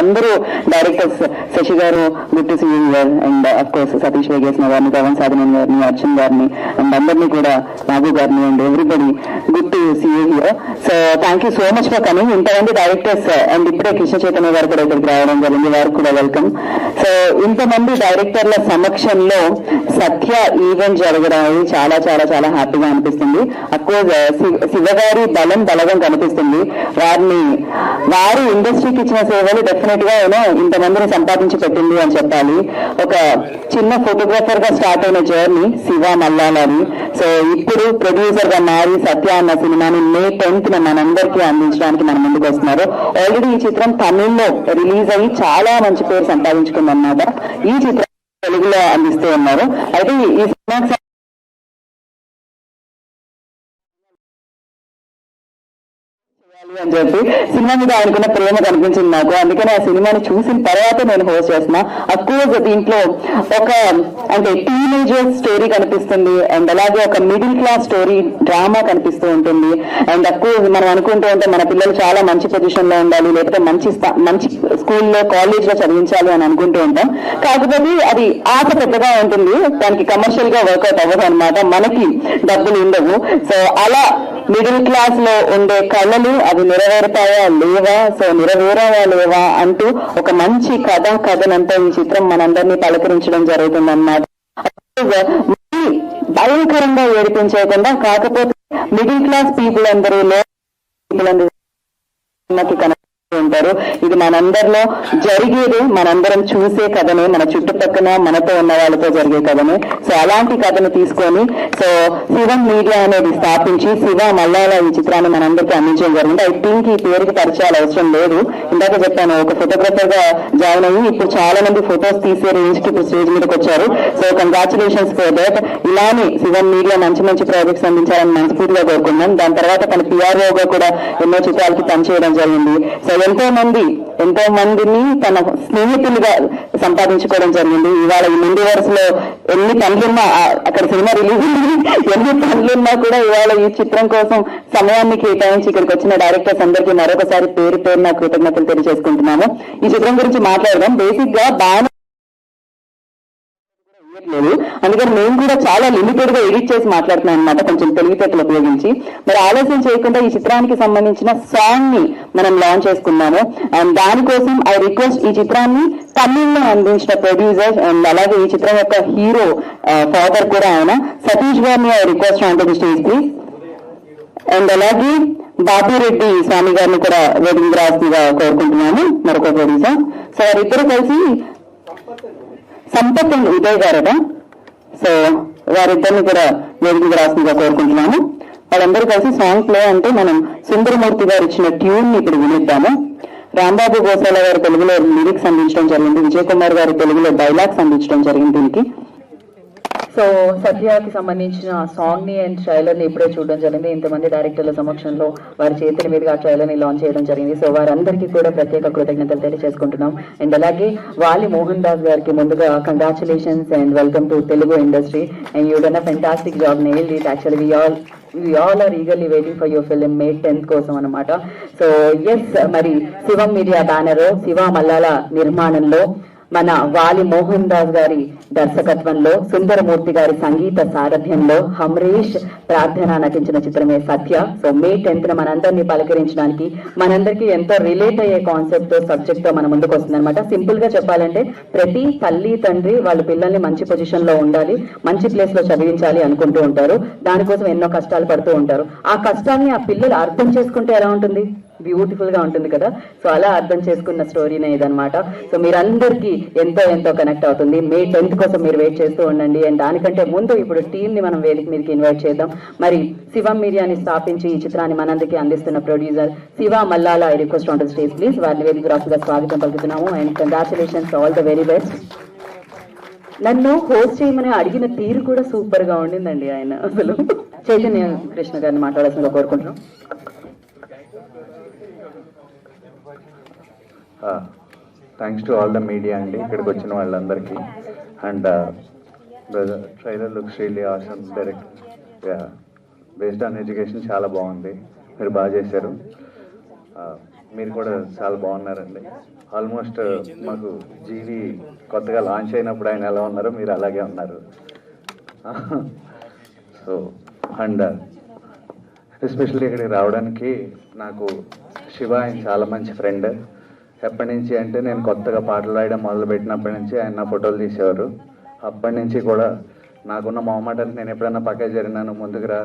అందరూ directors Sashi garu, good to see you here, and of course Satish Vegesina గారిని, పవన్ సాధనన్ గారిని, అర్జున్ గారిని, అండ్ అందరినీ కూడా నాగు గారిని, and everybody good to see you here. So thank you so much for coming. ఇంతమంది డైరెక్టర్స్ అండ్ ఇప్పుడే కృష్ణ చైతన్య గారు కూడా ఇక్కడికి రావడం జరిగింది, వారికి కూడా వెల్కమ్. సో ఇంతమంది డైరెక్టర్ల సమక్షంలో సత్య ఈవెంట్ జరగడం చాలా చాలా చాలా హ్యాపీగా అనిపిస్తుంది. అఫ్కోర్స్ శివగారి బలగం కనిపిస్తుంది. వారు ఇండస్ట్రీకి ఇచ్చిన సేవలు డెఫినెట్ గా ఇంతమందిని సంపాదించి పెట్టింది అని చెప్పాలి. ఒక చిన్న ఫోటోగ్రాఫర్ గా స్టార్ట్ అయిన జర్నీ శివ మల్లాలని, సో ఇప్పుడు ప్రొడ్యూసర్ గా మారి సత్య అన్న సినిమాని May 10th మనందరికీ అందించడానికి మన ముందుకు వస్తున్నారు. ఆల్రెడీ ఈ చిత్రం తమిళ్లో రిలీజ్ అయ్యి చాలా మంచి పేరు సంపాదించుకుందన్నమాట. ఈ చిత్రం తెలుగులో అందిస్తూ ఉన్నారు. అయితే ఈ సినిమా అని చెప్పి సినిమా మీద ఆయనకున్న ప్రేమ కనిపించింది నాకు. అందుకని ఆ సినిమాని చూసిన తర్వాత నేను హోస్ట్ చేస్తున్నా. అఫ్కోర్స్ దీంట్లో ఒక అంటే టీనేజర్ స్టోరీ కనిపిస్తుంది, అండ్ అలాగే ఒక మిడిల్ క్లాస్ స్టోరీ డ్రామా కనిపిస్తూ ఉంటుంది. అండ్ అఫ్కోర్స్ మనం అనుకుంటూ ఉంటే మన పిల్లలు చాలా మంచి పొజిషన్ లో ఉండాలి, లేకపోతే మంచి స్కూల్లో కాలేజ్ లో చదివించాలి అని అనుకుంటూ ఉంటాం. కాకపోతే అది ఆశ పెద్దగా ఉంటుంది, దానికి కమర్షియల్ గా వర్కౌట్ అవ్వదు అనమాట, మనకి డబ్బులు ఉండవు. సో అలా మిడిల్ క్లాస్ లో ఉండే కళలు అవి నెరవేరుతాయా లేవా, సో నెరవేరాయా లేవా అంటూ ఒక మంచి కథనంతా ఈ చిత్రం మనందరినీ పలకరించడం జరుగుతుంది అన్నమాట. భయంకరంగా ఏడిపించకుండా, కాకపోతే మిడిల్ క్లాస్ పీపుల్ అందరూ ఉంటారు. ఇది మనందరిలో జరిగేది, మనందరం చూసే కథనే, మన చుట్టుపక్కల మనతో ఉన్న వాళ్ళతో జరిగే కథనే. సో అలాంటి కథను తీసుకొని సో శివం మీడియా అనేది స్థాపించి శివ మల్లాల ఈ చిత్రాన్ని మనందరికీ అందించడం జరిగింది. ఐ థింక్ ఈ పేరుకి పరిచయాలు అవసరం లేదు, ఇందాక చెప్పాను ఒక ఫోటోగ్రాఫర్ గా జాయిన్ అయ్యి ఇప్పుడు చాలా మంది ఫొటోస్ తీసే రేంజ్ కి ఇప్పుడు స్టేజ్ మీదకి వచ్చారు. So congratulations for that. ఇలానే శివం మీడియా మంచి మంచి ప్రాజెక్ట్స్ అందించాలని మనస్ఫూర్తిగా కోరుకున్నాం. దాని తర్వాత తన పిఆర్ఓగా కూడా ఎన్నో చిత్రాలకి పనిచేయడం జరిగింది. సో ఎంతో మందిని తన స్నేహితులుగా సంపాదించుకోవడం జరిగింది. ఇవాళ ఈ ముందు వరుసలో ఎన్ని పనులున్నా, అక్కడ సినిమా రిలీజ్ ఎన్ని పనులున్నా కూడా ఇవాళ ఈ చిత్రం కోసం సమయాన్ని కేటాయించి ఇక్కడికి వచ్చిన డైరెక్టర్స్ అందరికీ మరొకసారి పేరున కృతజ్ఞతలు తెలియజేసుకుంటున్నాము. ఈ చిత్రం గురించి మాట్లాడదాం. బేసిక్ గా బాగా లేదు, అందుకని మేము కూడా చాలా లిమిటెడ్ గా ఎడిట్ చేసి మాట్లాడుతున్నాం అనమాట, కొంచెం తెలివితేటలు ఉపయోగించి. మరి ఆలస్యం చేయకుండా ఈ చిత్రానికి సంబంధించిన సాంగ్ ని మనం లాంచ్ చేసుకున్నాము. అండ్ దానికోసం ఐ రిక్వెస్ట్ ఈ చిత్రాన్ని తమిళ్లో అందించిన ప్రొడ్యూసర్ అండ్ అలాగే ఈ చిత్రం యొక్క హీరో ఫాదర్ కూడా ఆయన సతీష్ గారిని I request on to the stage please. And అలాగే బాబురెడ్డి స్వామి గారిని కూడా వేదిక రాసిగా కోరుకుంటున్నాము, మరొక ప్రొడ్యూసర్. సో వారిద్దరు కలిసి సంపత్ అండ్ ఉదయ్ గారట, సో వారిద్దరిని కూడా వేదిక రాసిందిగా కోరుకుంటున్నాము. వాళ్ళందరూ కలిసి సాంగ్ ప్లే అంటే మనం సుందరమూర్తి గారు ఇచ్చిన ట్యూన్ ని ఇప్పుడు వినిద్దాము. రాంబాబు గోసాల గారు తెలుగులో లిరిక్స్ అందించడం జరిగింది, విజయ్ కుమార్ గారు తెలుగులో డైలాగ్స్ అందించడం జరిగింది దీనికి. సో సత్యకి సంబంధించిన సాంగ్ ని అండ్ ట్రైలర్ ని ఇప్పుడే చూడడం జరిగింది. ఇంతమంది డైరెక్టర్ల సమక్షంలో వారి చేతుల మీదుగా ఆ ట్రైలర్ ని లాంచ్ చేయడం జరిగింది. సో వారందరికీ కూడా ప్రత్యేక కృతజ్ఞతలు తెలియజేసుకుంటున్నాం. అండ్ అలాగే వాలి మోహన్ దాస్ గారికి ముందుగా congratulations and welcome to Telugu industry. And you done a fantastic job, nailed it. Actually we all are eagerly waiting for your film May 10th కోసం అన్నమాట. సో ఎస్, మరి శివం మీడియా బ్యానర్ శివ మల్లాల నిర్మాణంలో మన వాలి మోహన్ దాస్ గారి దర్శకత్వంలో సుందరమూర్తి గారి సంగీత సారథ్యంలో హమ్రేష్ ప్రార్థన నటించిన చిత్రమే సత్య. సో May 10th మనందరినీ పలకరించడానికి, మనందరికీ ఎంతో రిలేట్ అయ్యే కాన్సెప్ట్ తో సబ్జెక్ట్ తో మన ముందుకు వస్తుంది అనమాట. సింపుల్ గా చెప్పాలంటే ప్రతి తల్లి తండ్రి వాళ్ళ పిల్లల్ని మంచి పొజిషన్ లో ఉండాలి, మంచి ప్లేస్ లో చదివించాలి అనుకుంటూ ఉంటారు. దానికోసం ఎన్నో కష్టాలు పడుతూ ఉంటారు. ఆ కష్టాన్ని ఆ పిల్లలు అర్థం చేసుకుంటే ఎలా ఉంటుంది, బ్యూటిఫుల్ గా ఉంటుంది కదా. సో అలా అర్థం చేసుకున్న స్టోరీనే ఇదనమాట. సో మీరందరికీ ఎంతో కనెక్ట్ అవుతుంది. May 10th కోసం మీరు వెయిట్ చేస్తూ ఉండండి. అండ్ దానికంటే ముందు ఇప్పుడు టీమ్ ని మనం వేదిక మీదకి ఇన్వైట్ చేద్దాం. మరి శివం మీడియాని స్థాపించి ఈ చిత్రాన్ని మనందరికీ అందిస్తున్న producer Shiva Mallala I request on to stage please. వారిని వేదిక రాసుగా స్వాగతం పలుకుతున్నాము. And congratulations, all the very best. నన్ను హోస్ట్ చేయమని అడిగిన తీరు కూడా సూపర్ గా ఉండిందండి. ఆయన అసలు చైతన్య కృష్ణ గారిని మాట్లాడాల్సిందిగా కోరుకుంటున్నాం. Thanks to all the media అండి, ఇక్కడికి వచ్చిన వాళ్ళందరికీ. And trailer looks really awesome. Direct based on education చాలా బాగుంది, మీరు బాగా చేశారు. మీరు కూడా చాలా బాగున్నారండి. ఆల్మోస్ట్ మాకు జీవి కొత్తగా లాంచ్ అయినప్పుడు ఆయన ఎలా ఉన్నారో మీరు అలాగే ఉన్నారు. సో అండ్ ఎస్పెషల్లీ ఇక్కడికి రావడానికి నాకు శివ ఆయన చాలా మంచి ఫ్రెండ్. ఎప్పటి నుంచి అంటే నేను కొత్తగా పాటలు రాయడం మొదలుపెట్టినప్పటి నుంచి ఆయన నా ఫోటోలు తీసేవారు. అప్పటి నుంచి కూడా నాకున్న మొహమాటానికి నేను ఎప్పుడైనా పక్క జరిగినాను, ముందుకు రా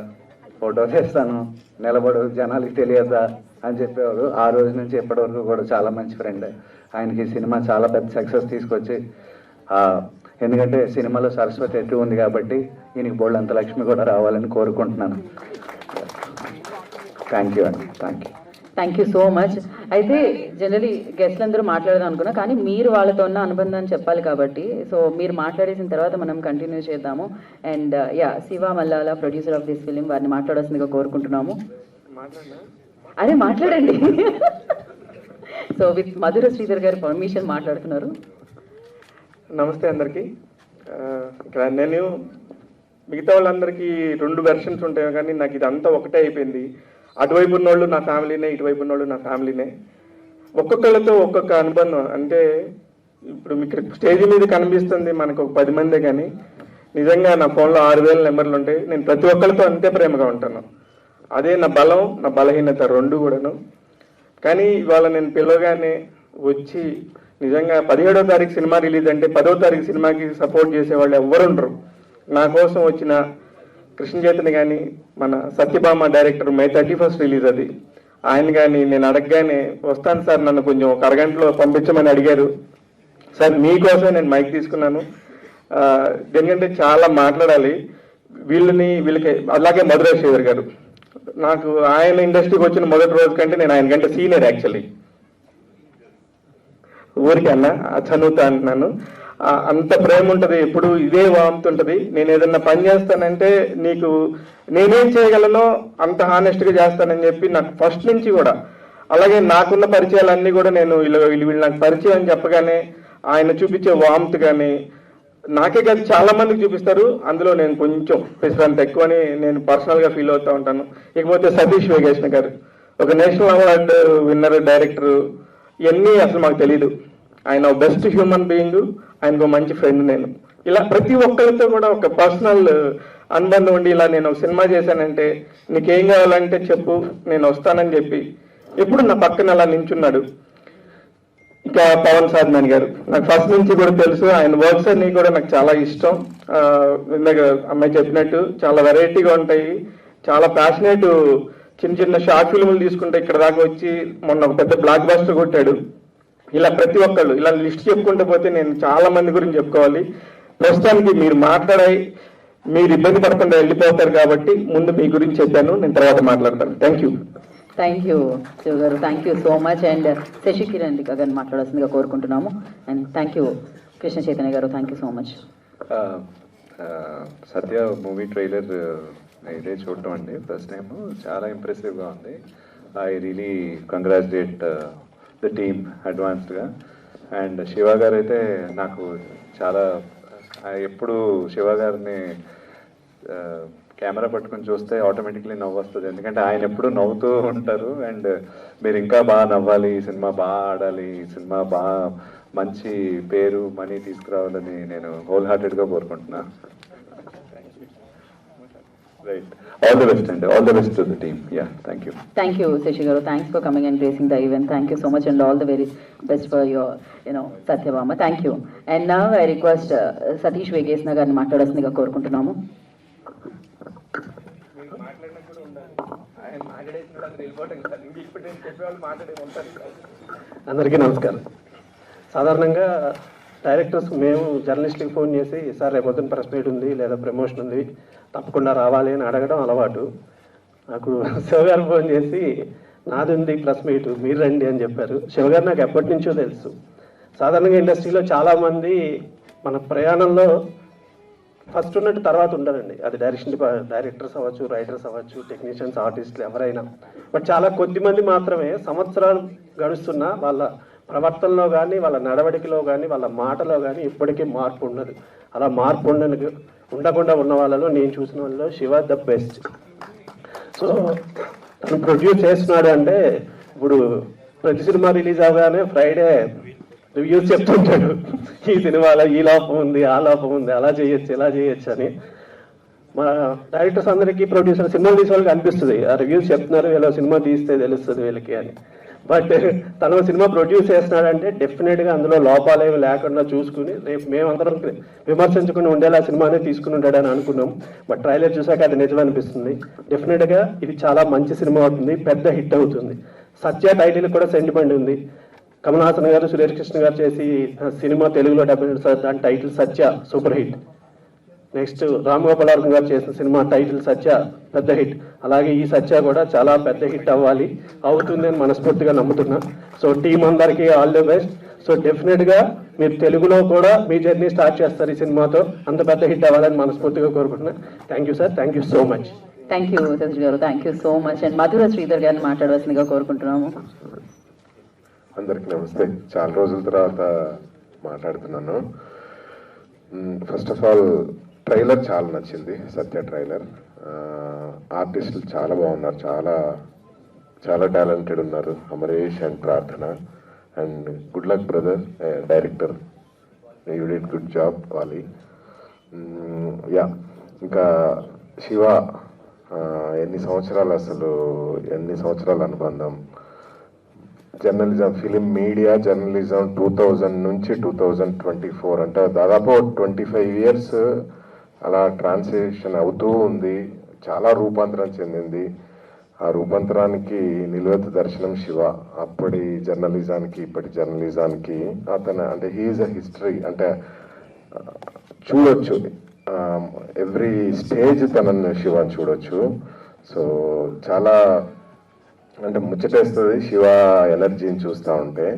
ఫోటో చేస్తాను, నిలబడు, జనాలకి తెలియదా అని చెప్పేవారు. ఆ రోజు నుంచి ఎప్పటివరకు కూడా చాలా మంచి ఫ్రెండ్. ఆయనకి సినిమా చాలా పెద్ద సక్సెస్ తీసుకొచ్చి, ఎందుకంటే సినిమాలో సరస్వతి ఎక్కువ ఉంది కాబట్టి ఈయనకి బోల్డ్ అంత లక్ష్మి కూడా రావాలని కోరుకుంటున్నాను. థ్యాంక్ యూ అండి. Thank you so much. అయితే జనరలీ గెస్ట్లు అందరూ మాట్లాడదాం అనుకున్నా, కానీ మీరు వాళ్ళతో ఉన్న అనుబంధాన్ని చెప్పాలి కాబట్టి సో మీరు మాట్లాడేసిన తర్వాత మనం కంటిన్యూ చేద్దాము. And Shiva Mallala producer of this film, వారిని మాట్లాడాల్సిందిగా కోరుకుంటున్నాము. అరే మాట్లాడండి. సో విత్ మధుర శ్రీధర్ గారి పర్మిషన్ మాట్లాడుతున్నారు. నమస్తే అందరికీ. ఇక్కడ నేను మిగతా వాళ్ళందరికీ 2 వెర్షన్స్ ఉంటాయి, కానీ నాకు ఇదంతా ఒకటే అయిపోయింది. అటువైపు ఉన్నోళ్ళు నా ఫ్యామిలీనే, ఇటువైపు ఉన్నోళ్ళు నా ఫ్యామిలీనే. ఒక్కొక్కళ్ళతో ఒక్కొక్క అనుబంధం. అంటే ఇప్పుడు మీకు స్టేజ్ మీద కనిపిస్తుంది మనకు ఒక 10 మందే, కానీ నిజంగా నా ఫోన్లో 6000 నెంబర్లు ఉంటాయి. నేను ప్రతి ఒక్కరితో అంతే ప్రేమగా ఉంటాను. అదే నా బలం, నా బలహీనత 2 కూడాను. కానీ ఇవాళ నేను పిలవగానే వచ్చి నిజంగా 17వ తారీఖు సినిమా రిలీజ్ అంటే 10వ తారీఖు సినిమాకి సపోర్ట్ చేసేవాళ్ళు ఎవరు ఉండరు. నా కోసం వచ్చిన కృష్ణ చైతన్య కానీ, మన సత్యభామ డైరెక్టర్ మే 31st రిలీజ్ అది, ఆయన కానీ నేను అడగగానే వస్తాను సార్, నన్ను కొంచెం ఒక అరగంటలో పంపించమని అడిగారు. సార్ మీకోసమే నేను మైక్ తీసుకున్నాను. ఎందుకంటే చాలా మాట్లాడాలి వీళ్ళకి. అలాగే మధుర శ్రీధర్ గారు, నాకు ఆయన ఇండస్ట్రీకి వచ్చిన మొదటి రోజు కంటే నేను ఆయన కంటే సీనియర్ యాక్చువల్లీ. ఊరికి అన్న చదువుతా అంటున్నాను. అంత ప్రేమ ఉంటుంది, ఎప్పుడు ఇదే వాముతుంటుంది. నేను ఏదన్నా పని చేస్తానంటే నీకు నేనేం చేయగలనో అంత హానెస్ట్గా చేస్తానని చెప్పి నాకు ఫస్ట్ నుంచి కూడా. అలాగే నాకున్న పరిచయాలన్నీ కూడా నేను వీళ్ళు నాకు పరిచయం అని చెప్పగానే ఆయన చూపించే వామ్త్ కానీ నాకే కాదు చాలా మందికి చూపిస్తారు. అందులో నేను కొంచెం పెసరంత ఎక్కువని నేను పర్సనల్గా ఫీల్ అవుతూ ఉంటాను. ఇకపోతే సతీష్ వేగేశ్న గారు, ఒక నేషనల్ అవార్డు విన్నర్ డైరెక్టరు, ఇవన్నీ అసలు మాకు తెలీదు. ఆయన బెస్ట్ హ్యూమన్ బీయింగ్, ఆయనకు మంచి ఫ్రెండ్ నేను. ఇలా ప్రతి ఒక్కరితో కూడా ఒక పర్సనల్ అనుబంధం ఉండి, ఇలా నేను ఒక సినిమా చేశానంటే నీకేం కావాలంటే చెప్పు నేను వస్తానని చెప్పి ఎప్పుడు నా పక్కన అలా నించున్నాడు. ఇంకా పవన్ సాధనాని గారు నాకు ఫస్ట్ నుంచి కూడా తెలుసు. ఆయన వర్క్స్ అన్ని కూడా నాకు చాలా ఇష్టం. ఇందాక అమ్మాయి చెప్పినట్టు చాలా వెరైటీగా ఉంటాయి, చాలా ప్యాషనేట్. చిన్న చిన్న షార్ట్ ఫిల్ములు తీసుకుంటే ఇక్కడ దాకా వచ్చి మొన్న ఒక పెద్ద బ్లాక్ బస్టర్ కొట్టాడు. ఇలా ప్రతి ఒక్కళ్ళు ఇలా లిస్ట్ చెప్పుకుంటూ పోతే నేను చాలా మంది గురించి చెప్పుకోవాలి. ప్రస్తుతానికి మీరు మాట్లాడాయి, మీరు ఇబ్బంది పడకుండా వెళ్ళిపోతారు కాబట్టి ముందు మీ గురించి చెప్పాను, నేను తర్వాత మాట్లాడతాను. Thank you. Thank you Shiva గారు, thank you so much. And Shashi Kiran గారిని మాట్లాడాల్సిందిగా కోరుకుంటున్నాము. And thank you Krishna Chaitanya గారు, thank you so much. Satya movie trailer ఇదే చూడటం అండి ఫస్ట్ టైం. చాలా ఇంప్రెసివ్గా ఉంది. I really congratulate the team అడ్వాన్స్డ్గా. అండ్ శివ గారు అయితే నాకు చాలా, ఎప్పుడు శివ గారిని కెమెరా పట్టుకొని చూస్తే ఆటోమేటిక్లీ నవ్వు వస్తుంది. ఎందుకంటే ఆయన ఎప్పుడు నవ్వుతూ ఉంటారు. అండ్ మీరు ఇంకా బాగా నవ్వాలి, ఈ సినిమా బాగా ఆడాలి, ఈ సినిమా బాగా మంచి పేరు మనీ తీసుకురావాలని నేను హోల్ హార్టెడ్గా కోరుకుంటున్నాను. రైట్, ఆల్ ది బెస్ట్ అండి, all the best to the team. Ya, thank you. Thank you Shashi గారు, thanks for coming and gracing the event. Thank you so much and all the very best for your Satyabhama. Thank you. And now I request Satish Vegesna గారిని మాట్లాడాల్సిందిగా కోరుకుంటున్నాము. అందరికీ నమస్కారం. సాధారణంగా directors మేము జర్నలిస్ట్కి phone చేసి, sir రేపు పొద్దున్న ప్రెస్ మీట్ ఉంది లేదా ప్రమోషన్ ఉంది తప్పకుండా రావాలి అని అడగడం అలవాటు. నాకు శివగారు ఫోన్ చేసి నాది ఉంది ప్రెస్ మీట్, మీరు రండి అని చెప్పారు. శివగారు నాకు ఎప్పటి నుంచో తెలుసు. సాధారణంగా ఇండస్ట్రీలో చాలామంది మన ప్రయాణంలో ఫస్ట్ ఉన్నట్టు తర్వాత ఉండరండి. అది డైరెక్టర్స్ అవ్వచ్చు, రైటర్స్ అవ్వచ్చు, టెక్నీషియన్స్, ఆర్టిస్టులు ఎవరైనా. బట్ చాలా కొద్దిమంది మాత్రమే సంవత్సరాలు గడుస్తున్నా వాళ్ళ ప్రవర్తనలో కానీ, వాళ్ళ నడవడికలో కానీ, వాళ్ళ మాటలో కానీ ఇప్పటికీ మార్పు ఉండదు. అలా మార్పు ఉండకుండా ఉన్న వాళ్ళలో నేను చూసిన వాళ్ళలో శివ ద బెస్ట్. సో తను ప్రొడ్యూస్ చేస్తున్నాడు అంటే ఇప్పుడు ప్రతి సినిమా రిలీజ్ అవగానే ఫ్రైడే రివ్యూస్ చెప్తుంటాడు, ఈ సినిమాలో ఈ లోపం ఉంది, ఆ లోపం ఉంది, అలా చేయొచ్చు, ఇలా చేయొచ్చు అని. మా డైరెక్టర్స్ అందరికీ, ప్రొడ్యూసర్, సినిమాలు తీసే వాళ్ళకి అనిపిస్తుంది ఆ రివ్యూస్ చెప్తున్నారు, వీళ్ళ సినిమా తీస్తే తెలుస్తుంది వీళ్ళకి అని. బట్ తను సినిమా ప్రొడ్యూస్ చేస్తున్నాడంటే డెఫినెట్గా అందులో లోపాలు ఏమి లేకుండా చూసుకుని రేపు మేమందరం విమర్శించుకుని ఉండేలా సినిమానే తీసుకుని ఉంటాడని అనుకున్నాం. బట్ ట్రైలర్ చూసాక అది నిజం అనిపిస్తుంది. డెఫినెట్గా ఇది చాలా మంచి సినిమా అవుతుంది, పెద్ద హిట్ అవుతుంది. సత్య టైటిల్ కూడా సెంటిమెంట్ ఉంది. కమల్ హాసన్ గారు, సురేష్ కృష్ణ గారు చేసి సినిమా తెలుగులో డబ్బు, దాని title Satya, super hit. Next Ram Gopal గారు చేసిన సినిమా టైటిల్ సత్య, పెద్ద హిట్. అలాగే ఈ సత్య కూడా చాలా పెద్ద హిట్ అవ్వాలి, అవుతుంది అని మనస్ఫూర్తిగా నమ్ముతున్నా. సో టీం అందరికీ ఆల్ ది బెస్ట్. సో డెఫినెట్గా మీరు తెలుగులో కూడా మీ జర్నీ స్టార్ట్ చేస్తారు ఈ సినిమాతో, అంత పెద్ద హిట్ అవ్వాలని మనస్ఫూర్తిగా కోరుకుంటున్నా. Thank you sir, thank you so much. Thank you Satish గారు, thank you so much. And Madhura Sridhar గారిని మాట్లాడవలసిందిగా కోరుకుంటున్నాము. అందరికి నమస్తే. చాలా రోజుల తర్వాత మాట్లాడుతున్నాను. ఫస్ట్ ఆఫ్ ఆల్ ట్రైలర్ చాలా నచ్చింది, సత్య ట్రైలర్. ఆర్టిస్టులు చాలా బాగున్నారు, చాలా చాలా టాలెంటెడ్ ఉన్నారు. అమరేష్ అండ్ ప్రార్థన. And good luck brother, director, you did good job వాలి. యా, ఇంకా శివ ఎన్ని సంవత్సరాల అనుబంధం. జర్నలిజం, ఫిలిం మీడియా జర్నలిజం 2000 నుంచి 2024 అంటే దాదాపు 25 years అలా ట్రాన్స్లేషన్ అవుతూ ఉంది. చాలా రూపాంతరం చెందింది. ఆ రూపాంతరానికి నిలువెత్తు దర్శనం శివ. అప్పటి జర్నలిజానికి ఇప్పటి జర్నలిజానికి అతను అంటే హీఈస్ అ హిస్టరీ. అంటే చూడొచ్చు, ఎవ్రీ స్టేజ్ తనని శివాని చూడొచ్చు. సో చాలా అంటే ముచ్చటేస్తుంది శివ ఎనర్జీని చూస్తూ ఉంటే.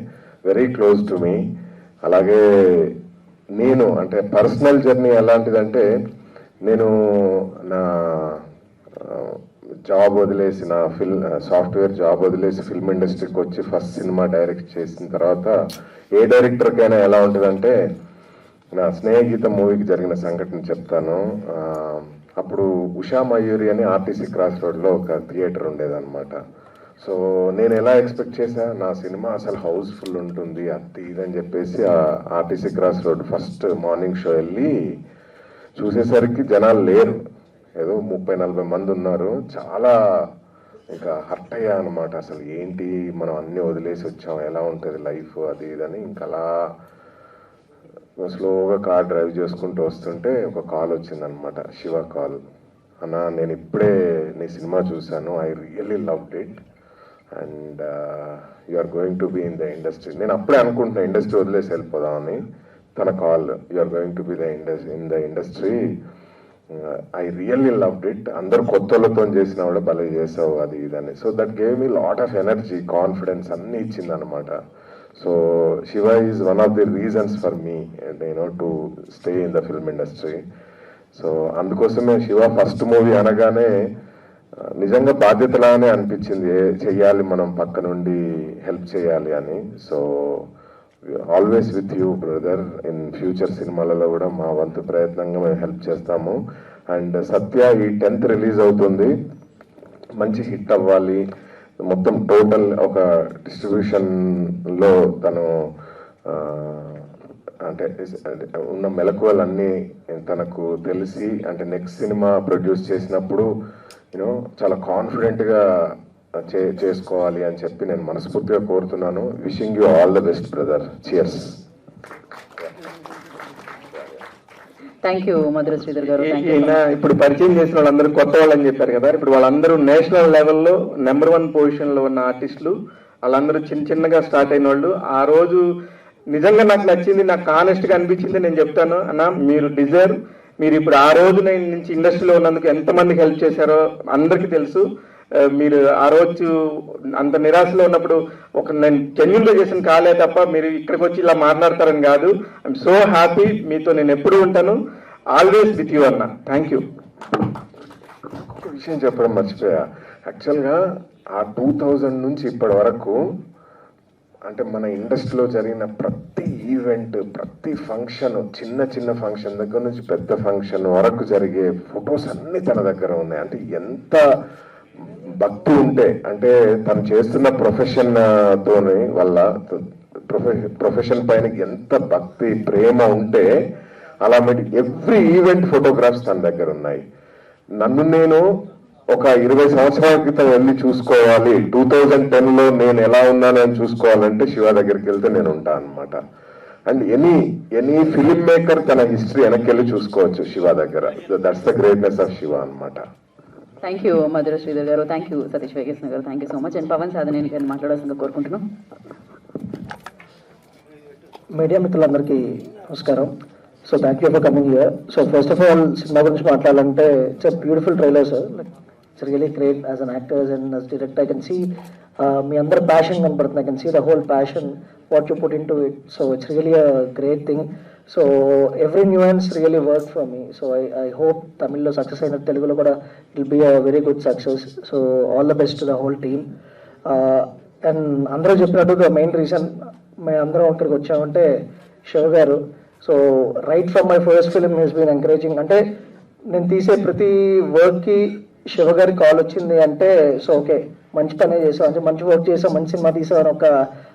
Very close to me. అలాగే నేను అంటే పర్సనల్ జర్నీ ఎలాంటిదంటే, నేను నా జాబ్ వదిలేసి, నా సాఫ్ట్వేర్ జాబ్ వదిలేసి ఫిల్మ్ ఇండస్ట్రీకి వచ్చి ఫస్ట్ సినిమా డైరెక్ట్ చేసిన తర్వాత ఏ డైరెక్టర్కైనా ఎలా ఉంటుందంటే, నా స్నేహగీత మూవీకి జరిగిన సంఘటన చెప్తాను. అప్పుడు ఉషా మయూరి అని ఆర్టీసీ క్రాస్ రోడ్లో ఒక థియేటర్ ఉండేదన్నమాట. సో నేను ఎలా ఎక్స్పెక్ట్ చేశా, నా సినిమా అసలు హౌస్ఫుల్ ఉంటుంది అది ఇదని చెప్పేసి ఆ RTC cross road first morning show వెళ్ళి చూసేసరికి జనాలు లేరు, ఏదో 30-40 మంది ఉన్నారు. చాలా ఇంకా హర్ట్ అయ్యా అనమాట. అసలు ఏంటి, మనం అన్నీ వదిలేసి వచ్చాం, ఎలా ఉంటుంది లైఫ్ అది ఇదని. ఇంకా అలా స్లోగా కార్ డ్రైవ్ చేసుకుంటూ వస్తుంటే ఒక కాల్ వచ్చిందనమాట, శివ కాల్. అన్న, నేను ఇప్పుడే నీ సినిమా చూశాను, I really loved it and you are going to be in the industry. నేను అప్పుడే అనుకుంటున్నా ఇండస్ట్రీ వదిలేసి వెళ్ళిపోదామని. తన call, you are going to be in the industry, I really loved it. అందరు కొత్తలతో చేసిన కూడా భలే చేసావు అది ఇదని. So that gave me lot of energy, confidence అన్నీ ఇచ్చిందనమాట. So Shiva is one of the reasons for me to stay in the film industry. So అందుకోసమే శివ ఫస్ట్ మూవీ అనగానే నిజంగా బాధ్యతలానే అనిపించింది, చెయ్యాలి మనం పక్క నుండి హెల్ప్ చేయాలి అని. So always with you brother. In future సినిమాలలో కూడా మా వంతు ప్రయత్నంగా మేము హెల్ప్ చేస్తాము. అండ్ సత్య ఈ 10th రిలీజ్ అవుతుంది, మంచి హిట్ అవ్వాలి. మొత్తం టోటల్ ఒక డిస్ట్రిబ్యూషన్లో తను అంటే ఉన్న మెలకువలన్నీ తనకు తెలిసి, అంటే నెక్స్ట్ సినిమా ప్రొడ్యూస్ చేసినప్పుడు చాలా కాన్ఫిడెంట్గా చేసుకోవాలి అని చెప్పి నేను మనస్ఫూర్తిగా కోరుతున్నాను. Wishing you all the best brother. Cheers. Thank you Madhura Sridhar గారు. ఇప్పుడు పరిచయం చేసిన వాళ్ళందరూ కొత్త వాళ్ళని చెప్పారు కదా, ఇప్పుడు వాళ్ళందరూ నేషనల్ లెవెల్లో నెంబర్ 1 పొజిషన్లో ఉన్న ఆర్టిస్టులు. వాళ్ళందరూ చిన్నగా స్టార్ట్ అయిన వాళ్ళు. ఆ రోజు నిజంగా నాకు నచ్చింది, నాకు ఆనెస్ట్గా అనిపించింది. నేను చెప్తాను అన్న, మీరు డిజర్వ్. మీరు ఇప్పుడు ఆ రోజు నుంచి ఇండస్ట్రీలో ఉన్నందుకు ఎంతమందికి హెల్ప్ చేశారో అందరికీ తెలుసు. మీరు ఆ రోజు అంత నిరాశలో ఉన్నప్పుడు నేను జెన్యూన్గా చేసిన కాలే తప్ప మీరు ఇక్కడికి వచ్చి ఇలా మాట్లాడతారని కాదు. ఐఎమ్ సో హ్యాపీ, మీతో నేను ఎప్పుడు ఉంటాను, ఆల్వేస్ విత్ యూ అన్న. Thank you. ఒక విషయం చెప్పడం మర్చిపోయా. యాక్చువల్గా ఆ 2000 నుంచి ఇప్పటి వరకు అంటే మన ఇండస్ట్రీలో జరిగిన ప్రతి ఈవెంట్, ప్రతి ఫంక్షన్, చిన్న ఫంక్షన్ దగ్గర నుంచి పెద్ద ఫంక్షన్ వరకు జరిగే ఫొటోస్ అన్నీ తన దగ్గర ఉన్నాయి. అంటే ఎంత భక్తి ఉంటే, అంటే తను చేస్తున్న ప్రొఫెషన్ తోని వల్ల ప్రొఫెషన్ పైన ఎంత భక్తి ప్రేమ ఉంటే అలా ఎవ్రీ ఈవెంట్ ఫోటోగ్రాఫ్స్ తన దగ్గర ఉన్నాయి. నన్ను నేను ఒక 20 సంవత్సరాల క్రితం వెళ్ళి చూసుకోవాలి, 2010లో నేను ఎలా ఉన్నానని చూసుకోవాలంటే శివ దగ్గరికి వెళ్తే నేను ఉంటాను అనమాట. అండ్ ఎనీ ఫిలిం మేకర్ తన హిస్టరీ వెనక్కి వెళ్ళి చూసుకోవచ్చు శివ దగ్గర. That's the greatness of Shiva అనమాట. థ్యాంక్ యూ మధుర శ్రీధర్ గారు, థ్యాంక్ యూ సతీష్ వేగేశ్వర గారు, thank you so much. And Pavan Sadhaneni గారిని మాట్లాడాల్సిందిగా కోరుకుంటున్నాం. మీడియా మిత్రులందరికీ నమస్కారం. So thank you for coming here. So first of all cinema గురించి మాట్లాడాలంటే it's a beautiful trailer sir. Like it's really great as an actors and as director. I can see me అందరి passion కనపడుతుంది. I can see the whole passion what you put in to it. So it's really a great thing. So every nuance really work for me. So I hope తమిళ్లో success అయిన తెలుగులో కూడా it will be a very good success. So all the best to the whole team. And అందరూ చెప్పినట్టు the main reason మేము అందరం ఇక్కడికి వచ్చామంటే Siva garu. So right from my first film he's been encouraging. అంటే నేను తీసే ప్రతి వర్క్కి శివ గారి కాల్ వచ్చింది అంటే సో ఓకే మంచి పనే చేసాం, అంటే మంచి వర్క్ చేసాం, మంచి సినిమా తీసామని ఒక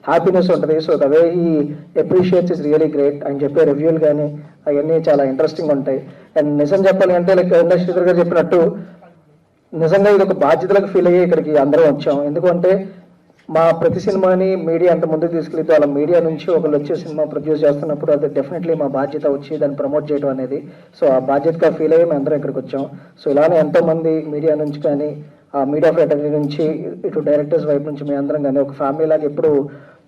హ్యాపీనెస్ ఉంటుంది. So the way he appreciates is really great. ఆయన చెప్పే రివ్యూలు కానీ అవన్నీ చాలా ఇంట్రెస్టింగ్ ఉంటాయి. అండ్ నిజం చెప్పాలి అంటే లైక్ శ్రీధర్ గారు చెప్పినట్టు నిజంగా ఇది ఒక బాధ్యతలకు ఫీల్ అయ్యి ఇక్కడికి అందరం వచ్చాం. ఎందుకంటే మా ప్రతి సినిమాని మీడియా అంత ముందుకు తీసుకెళ్తే అలా మీడియా నుంచి ఒకళ్ళు వచ్చే సినిమా ప్రొడ్యూస్ చేస్తున్నప్పుడు అది డెఫినెట్లీ మా బాధ్యత వచ్చి దాన్ని ప్రమోట్ చేయడం అనేది. సో ఆ బాధ్యతగా ఫీల్ అయ్యి మేము అందరం ఇక్కడికి వచ్చాం. సో ఇలానే ఎంతోమంది మీడియా నుంచి కానీ ఆ మీడియా ఫ్రెటర్నిటీ నుంచి ఇటు డైరెక్టర్స్ వైపు నుంచి మేము అందరం కానీ ఒక ఫ్యామిలీ లాగా ఎప్పుడు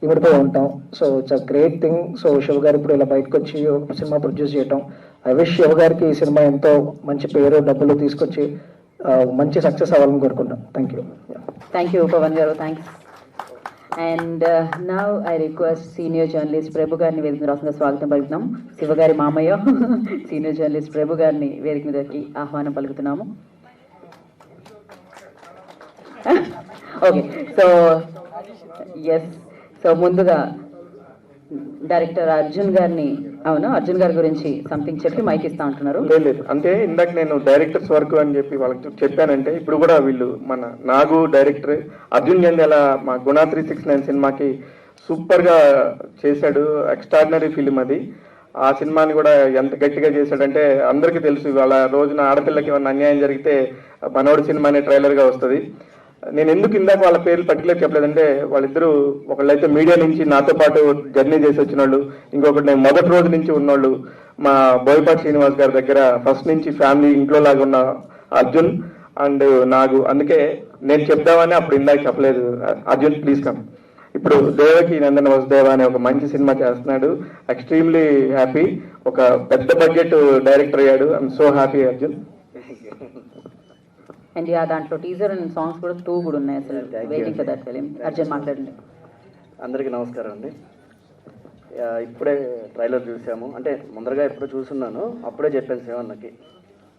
ఇమిడిపోయి ఉంటాం. So it's a great thing. So Shiva గారు ఇప్పుడు ఇలా బయటకు వచ్చి ఒక సినిమా ప్రొడ్యూస్ చేయటం, ఐ విష్ శివ గారికి ఈ సినిమా ఎంతో మంచి పేరు డబ్బులు తీసుకొచ్చి మంచి సక్సెస్ అవ్వాలని కోరుకుంటాం. Thank you. Thank you Pavan గారు, thanks. And now I request senior journalist Prabhu గారిని వేదిక రాష్ట్రంగా స్వాగతం పలుకుతున్నాం. శివగారి మామయ్య సీనియర్ జర్నలిస్ట్ ప్రభు గారిని వేదిక మీదకి ఆహ్వానం పలుకుతున్నాము. ఓకే, సో ఎస్, సో ముందుగా డైరెక్టర్ అర్జున్ గారిని, అవును అర్జున్ గారి గురించి సంథింగ్ చెప్పి మైక్ ఇస్తా అంటున్నారు. లేదు అంటే ఇందాక నేను డైరెక్టర్స్ వర్క్ అని చెప్పి వాళ్ళకి చెప్పానంటే ఇప్పుడు కూడా వీళ్ళు మన నాగు డైరెక్టర్ అర్జున్ జంధ్యాల మా గుణ 369 సినిమాకి సూపర్ గా చేశాడు. ఎక్స్ట్రాడినరీ ఫిలిం అది. ఆ సినిమాని కూడా ఎంత గట్టిగా చేశాడంటే అందరికీ తెలుసు. ఇవాళ రోజున ఆడపిల్లకి ఏమన్నా అన్యాయం జరిగితే మనోడు సినిమా అనే ట్రైలర్ గా వస్తుంది. నేను ఎందుకు ఇందాక వాళ్ళ పేర్లు పర్టికులర్ చెప్పలేదంటే వాళ్ళిద్దరూ ఒకళ్ళైతే మీడియా నుంచి నాతో పాటు జర్నీ చేసి వచ్చిన వాళ్ళు, ఇంకొకటి నేను మొదటి రోజు నుంచి ఉన్నోళ్ళు మా బోయపాటి శ్రీనివాస్ గారి దగ్గర ఫస్ట్ నుంచి ఫ్యామిలీ ఇంట్లో లాగా ఉన్న అర్జున్ అండ్ నాగు. అందుకే నేను చెప్దామని అప్పుడు ఇందాక చెప్పలేదు. Arjun please come. ఇప్పుడు దేవకి నందన వసుదేవ అనే ఒక మంచి సినిమా చేస్తున్నాడు. Extremely happy. ఒక పెద్ద బడ్జెట్ డైరెక్టర్ అయ్యాడు. I'm so happy Arjun. And yeah దాంట్లో టీజర్ అండ్ సాంగ్స్ కూడా 2 కూడా ఉన్నాయి. అసలు waiting for that film. Arjun మాట్లాడండి. అందరికీ నమస్కారం అండి. ఇప్పుడే ట్రైలర్ చూసాము, అంటే ముందరగా ఎప్పుడో చూస్తున్నాను, అప్పుడే చెప్పాను శివన్నకి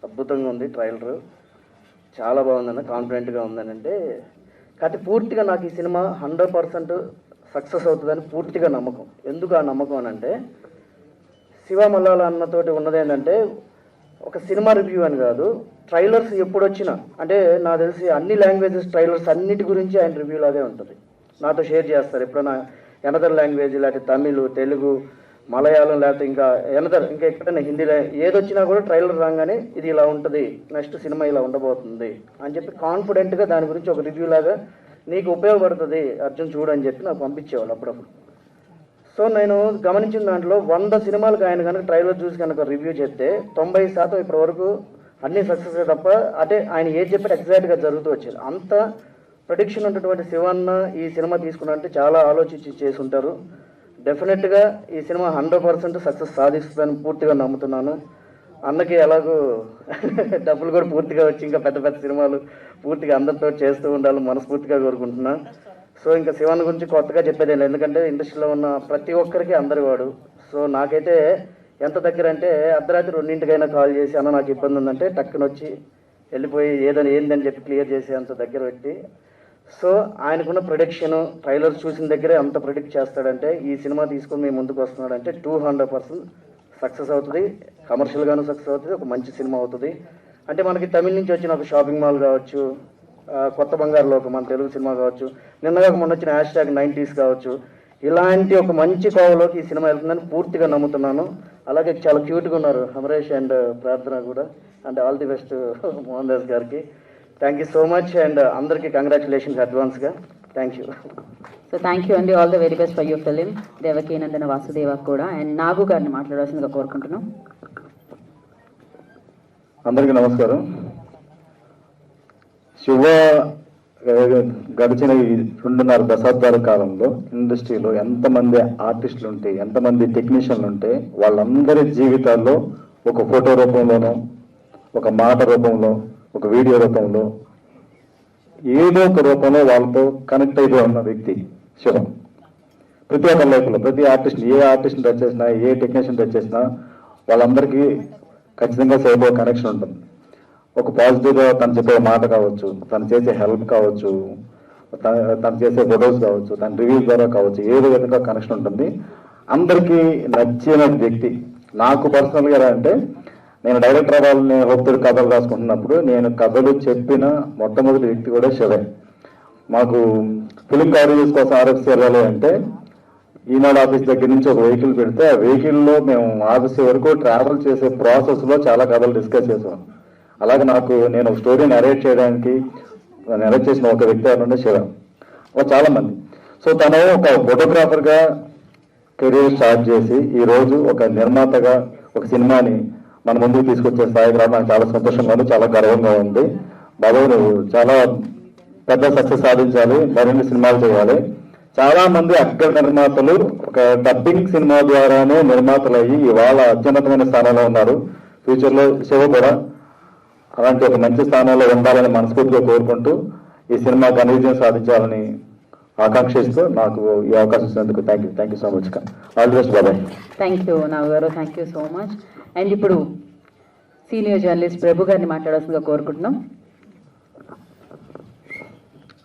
అద్భుతంగా ఉంది ట్రైలర్, చాలా బాగుందన్న, కాన్ఫిడెంట్గా ఉందని. అంటే కాబట్టి పూర్తిగా నాకు ఈ సినిమా 100% సక్సెస్ అవుతుందని పూర్తిగా నమ్మకం. ఎందుకు ఆ నమ్మకం అని అంటే శివ మల్లాల అన్నతోటి ఉన్నది ఏంటంటే ఒక సినిమా రివ్యూ అని కాదు, ట్రైలర్స్ ఎప్పుడు వచ్చినా అంటే నాకు తెలిసి అన్ని లాంగ్వేజెస్ ట్రైలర్స్ అన్నిటి గురించి ఆయన రివ్యూ లాగే ఉంటుంది. నాతో షేర్ చేస్తారు ఎప్పుడైనా ఎనదర్ లాంగ్వేజ్, లేకపోతే తమిళ్, తెలుగు, మలయాళం, లేకపోతే ఇంకా ఇంకా ఎక్కడైనా హిందీలో ఏదొచ్చినా కూడా ట్రైలర్ రాగానే ఇది ఇలా ఉంటుంది, నెక్స్ట్ సినిమా ఇలా ఉండబోతుంది అని చెప్పి కాన్ఫిడెంట్గా దాని గురించి ఒక రివ్యూ లాగా నీకు ఉపయోగపడుతుంది అర్జున్ చూడు అని చెప్పి నాకు పంపించేవాళ్ళు అప్పుడప్పుడు. సో నేను గమనించిన దాంట్లో 100 సినిమాలకు ఆయన కనుక ట్రైలర్ చూసి కనుక రివ్యూ చేస్తే 90% ఇప్పటి వరకు అన్ని సక్సెస్ తప్ప అంటే ఆయన ఏది చెప్పాడు ఎగ్జాక్ట్గా జరుగుతూ వచ్చేది. అంత ప్రొడిక్షన్ ఉన్నటువంటి శివన్న ఈ సినిమా తీసుకున్నంటే చాలా ఆలోచించి చేసి ఉంటారు. డెఫినెట్గా ఈ సినిమా 100% సక్సెస్ సాధిస్తుందని పూర్తిగా నమ్ముతున్నాను. అన్నకి ఎలాగో డబ్బులు కూడా పూర్తిగా వచ్చి ఇంకా పెద్ద పెద్ద సినిమాలు పూర్తిగా అందరితో చేస్తూ ఉండాలని మనస్ఫూర్తిగా కోరుకుంటున్నా. సో ఇంకా శివన్న గురించి కొత్తగా చెప్పేది లేదు, ఎందుకంటే ఇండస్ట్రీలో ఉన్న ప్రతి ఒక్కరికి అందరి వాడు. సో నాకైతే ఎంత దగ్గర అంటే అర్ధరాత్రి 2 కాల్ చేసి అన్న నాకు ఇబ్బంది ఉందంటే టక్కున వచ్చి వెళ్ళిపోయి ఏందని చెప్పి క్లియర్ చేసి అంత దగ్గర పెట్టి. సో ఆయనకున్న ప్రొడిక్షన్ ట్రైలర్స్ చూసిన దగ్గరే అంత ప్రొడిక్ట్ చేస్తాడంటే ఈ సినిమా తీసుకొని మేము ముందుకు వస్తున్నాడంటే 200% సక్సెస్ అవుతుంది. కమర్షియల్గాను సక్సెస్ అవుతుంది, ఒక మంచి సినిమా అవుతుంది. అంటే మనకి తమిళ నుంచి వచ్చిన ఒక షాపింగ్ మాల్ కావచ్చు, కొత్త బంగారు లోకం మన తెలుగు సినిమా కావచ్చు, నిన్నగా మొన్న వచ్చిన #90s కావచ్చు, ఇలాంటి ఒక మంచి కోవలోకి ఈ సినిమా వెళ్తుందని పూర్తిగా నమ్ముతున్నాను. అలాగే చాలా క్యూట్గా ఉన్నారు అమరేష్ అండ్ ప్రార్థన కూడా. And all the best Mohan Das గారికి. Thank you so much and అందరికీ కంగ్రాచులేషన్స్ అడ్వాన్స్గా. Thank you. So thank you అండి, all the very best for your film. Devaki Nandana Vasudeva కూడా అండ్ నాగు గారిని మాట్లాడాల్సిందిగా కోరుకుంటున్నాం. అందరికీ నమస్కారం. శివ గడిచిన ఈ 2.5 దశాబ్దాల కాలంలో ఇండస్ట్రీలో ఎంతమంది ఆర్టిస్టులు ఉంటే, ఎంతమంది టెక్నీషియన్లు ఉంటే, వాళ్ళందరి జీవితాల్లో ఒక ఫోటో రూపంలోనో, ఒక మాట రూపంలో, ఒక వీడియో రూపంలో, ఏదో ఒక రూపంలో వాళ్ళతో కనెక్ట్ అయిపోయి ఉన్న వ్యక్తి శివ. ప్రతి ఒక్క లైఫ్లో ప్రతి ఆర్టిస్ట్, ఏ ఆర్టిస్ట్ని టచ్ చేసినా, ఏ టెక్నీషియన్ టచ్ చేసినా వాళ్ళందరికీ ఖచ్చితంగా శివతో కనెక్షన్ ఉంటుంది. ఒక పాజిటివ్గా తను చెప్పే మాట కావచ్చు, తను చేసే హెల్ప్ కావచ్చు, తను చేసే ఫొటోస్ కావచ్చు, తన రివ్యూస్ ద్వారా కావచ్చు, ఏదో విధంగా కనెక్షన్ ఉంటుంది. అందరికీ నచ్చిన వ్యక్తి. నాకు పర్సనల్గా ఎలా అంటే, నేను డైరెక్టర్ అవ్వాలని హోప్తో కథలు రాసుకుంటున్నప్పుడు నేను కథలు చెప్పిన మొట్టమొదటి వ్యక్తి కూడా శివే. మాకు ఫిలిం కవరేజెస్ కోసం ఆర్ఎఫ్సి వెళ్ళాలి అంటే ఈనాడు ఆఫీస్ దగ్గర నుంచి ఒక వెహికల్ పెడితే ఆ వెహికల్లో మేము ఆఫీస్ వరకు ట్రావెల్ చేసే ప్రాసెస్లో చాలా కథలు డిస్కస్ చేసాం. అలాగే నేను ఒక స్టోరీ నెరేట్ చేయడానికి నెరేట్ చేసిన ఒక వ్యక్తి ఎవరంటే శివ. చాలా మంది. సో తను ఒక ఫోటోగ్రాఫర్గా కెరీర్ స్టార్ట్ చేసి ఈరోజు ఒక నిర్మాతగా ఒక సినిమాని మన ముందుకు తీసుకొచ్చే స్థాయికి రావడం నాకు చాలా సంతోషంగా ఉంది, చాలా గర్వంగా ఉంది. బాబు నువ్వు చాలా పెద్ద సక్సెస్ సాధించాలి, మరిన్ని సినిమాలు చేయాలి. చాలా మంది అగ్ర నిర్మాతలు ఒక డబ్బింగ్ సినిమా ద్వారానే నిర్మాతలు అయ్యి ఇవాళ అత్యున్నతమైన స్థానంలో ఉన్నారు. ఫ్యూచర్లో శివ కూడా అలాంటి ఒక మంచి స్థానంలో ఉండాలని మనస్ఫూర్తిగా కోరుకుంటూ ఈ సినిమా ఘన విజయం సాధించాలని ఆకాంక్షిస్తూ నాకు ఈ అవకాశం ఇచ్చినందుకు thank you so much. All the best బాబాయ్. థ్యాంక్ యూ నాగు గారు, thank you so much. And ఇప్పుడు సీనియర్ జర్నలిస్ట్ ప్రభు గారిని మాట్లాడాల్సిందిగా కోరుకుంటున్నాం.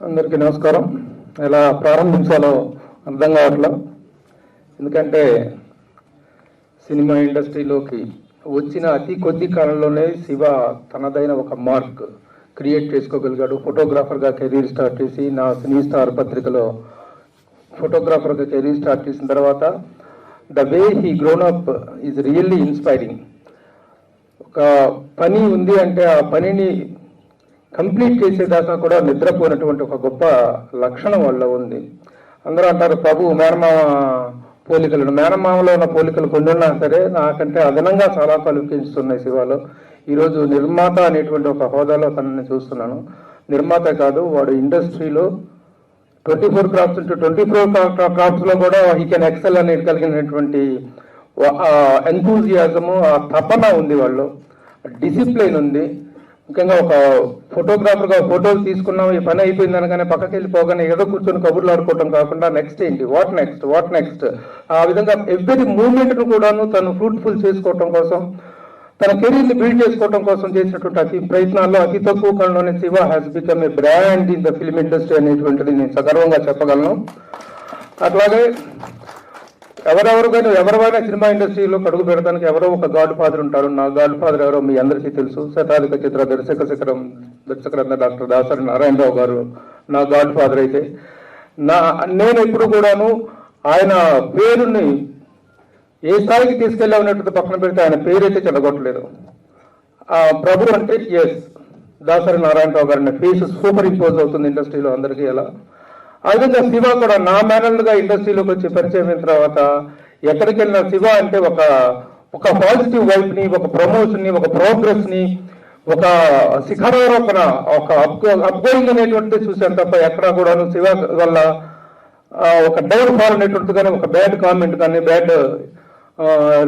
అందరికీ నమస్కారం. ఎలా ప్రారంభించాలో అర్థం కావట్లా, ఎందుకంటే సినిమా ఇండస్ట్రీలోకి వచ్చిన అతి కొద్ది కాలంలోనే శివ తనదైన ఒక మార్క్ క్రియేట్ చేసుకోగలిగాడు. ఫోటోగ్రాఫర్గా కెరీర్ స్టార్ట్ చేసి నా సినీ స్టార్ పత్రికలో ఫోటోగ్రాఫర్గా కెరీర్ స్టార్ట్ చేసిన తర్వాత the way he grown up is really inspiring. ఒక పని ఉంది అంటే ఆ పనిని కంప్లీట్ చేసేదాకా కూడా నిద్రపోయినటువంటి ఒక గొప్ప లక్షణం వల్ల ఉంది. అందరూ అంటారు ప్రభు మేనమామ పోలికలను. మేనమామలో ఉన్న పోలికలు కొన్ని ఉన్నా సరే నాకంటే అదనంగా చాలా క్వాలిఫికేషన్స్ ఉన్నాయి శివాలో. ఈరోజు నిర్మాత అనేటువంటి ఒక హోదాలో తనని చూస్తున్నాను. నిర్మాత కాదు, వాడు ఇండస్ట్రీలో 24 క్రాఫ్ట్స్ into 24 క్రాఫ్ట్స్లో కూడా హీ కెన్ ఎక్సెల్ అనేది కలిగినటువంటి ఎంతూజియాజము, ఆ తపన ఉంది వాళ్ళు, డిసిప్లైన్ ఉంది. ముఖ్యంగా ఒక ఫోటోగ్రాఫర్గా ఫోటోలు తీసుకున్నాం, ఈ పని అయిపోయింది అనగానే పక్కకి వెళ్ళిపోగానే ఏదో కూర్చొని కబుర్లు ఆడుకోవడం కాకుండా నెక్స్ట్ ఏంటి, వాట్ నెక్స్ట్ ఆ విధంగా ఎవ్రీ మూమెంట్ను కూడాను తను ఫ్రూట్ఫుల్ చేసుకోవటం కోసం, తన కెరీర్ని బిల్డ్ చేసుకోవడం కోసం చేసినటువంటి అతి ప్రయత్నాల్లో అతి తక్కువ కాలంలోనే Shiva has become a brand in the film industry అనేటువంటిది నేను సగర్వంగా చెప్పగలను. అట్లాగే ఎవరైనా సినిమా ఇండస్ట్రీలో అడుగు పెడతానికి ఎవరో ఒక గాడ్ ఫాదర్ ఉంటారు. నా గాడ్ ఫాదర్ ఎవరో మీ అందరికీ తెలుసు. శతాధిక చిత్ర దర్శకరత్న డాక్టర్ దాసరి నారాయణరావు గారు నా గాడ్ ఫాదర్. అయితే నేను ఎప్పుడు కూడాను ఆయన పేరుని ఏ స్థాయికి తీసుకెళ్ళామన్నట్టు పక్కన పెడితే ఆయన పేరైతే చెడగొట్టలేదు. ప్రభు అంటే ఎస్ దాసరి నారాయణరావు గారిని ఫేస్ సూపర్ ఇంపోజ్ అవుతుంది ఇండస్ట్రీలో అందరికీ. ఎలా ఆ విధంగా శివ కూడా నా మేనల్గా ఇండస్ట్రీలోకి వచ్చి పరిచయం అయిన తర్వాత ఎక్కడికి వెళ్ళిన శివ అంటే ఒక పాజిటివ్ వైపుని, ఒక ప్రమోషన్ని, ఒక ప్రోగ్రెస్ని, ఒక శిఖరారోపణ, ఒక అప్గోయింగ్ అనేటువంటిది చూశాను తప్ప ఎక్కడా కూడాను శివ వల్ల ఒక డౌన్ ఫాల్ అనేటువంటిది కానీ, ఒక బ్యాడ్ కామెంట్ కానీ, బ్యాడ్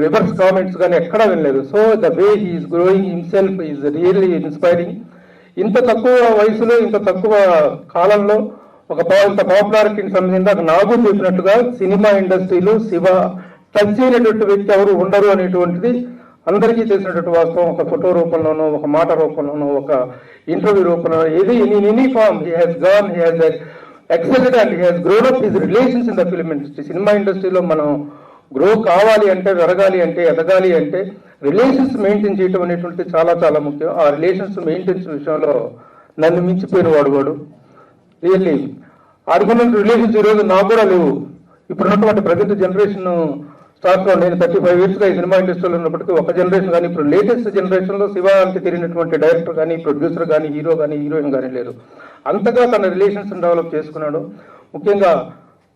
రివర్స్ కామెంట్స్ కానీ ఎక్కడా వినలేదు. So the way he's growing himself is really inspiring. ఇంత తక్కువ వయసులో, ఇంత తక్కువ కాలంలో ఇంత పాపులారిటీని సంబంధించి నాకు చెప్పినట్టుగా సినిమా ఇండస్ట్రీలో శివ టచ్ అయినటువంటి వ్యక్తి ఎవరు ఉండరు అనేటువంటిది అందరికీ తెలిసినటువంటి వాస్తవం. ఒక ఫోటో రూపంలోనో, ఒక మాట రూపంలోనో, ఒక ఇంటర్వ్యూ రూపంలో, ఏది in any form he has gone, he has excelled and he has grown up his relations in the film industry. Cinema ఇండస్ట్రీలో మనం గ్రో కావాలి అంటే, పెరగాలి అంటే, ఎదగాలి అంటే రిలేషన్స్ మెయింటైన్ చేయడం అనేటువంటిది చాలా చాలా ముఖ్యం. ఆ రిలేషన్స్ మెయింటెన్స్ విషయంలో నన్ను మించిపోయిన వాడు రియల్లీ ఆడుకున్న రిలేషన్స్ ఈరోజు నాకు కూడా లేవు. ఇప్పుడున్నటువంటి ప్రజెంట్ జనరేషన్ స్టార్ట్లో నేను 35 yearsగా ఈ సినిమా ఇండస్ట్రీలో ఉన్నప్పటికీ ఒక జనరేషన్ కానీ ఇప్పుడు లేటెస్ట్ జనరేషన్లో శివ అంటే తిరిగినటువంటి డైరెక్టర్ కానీ ప్రొడ్యూసర్ కానీ హీరో కానీ హీరోయిన్ కానీ లేరు. అంతగా తన రిలేషన్స్ డెవలప్ చేసుకున్నాడు. ముఖ్యంగా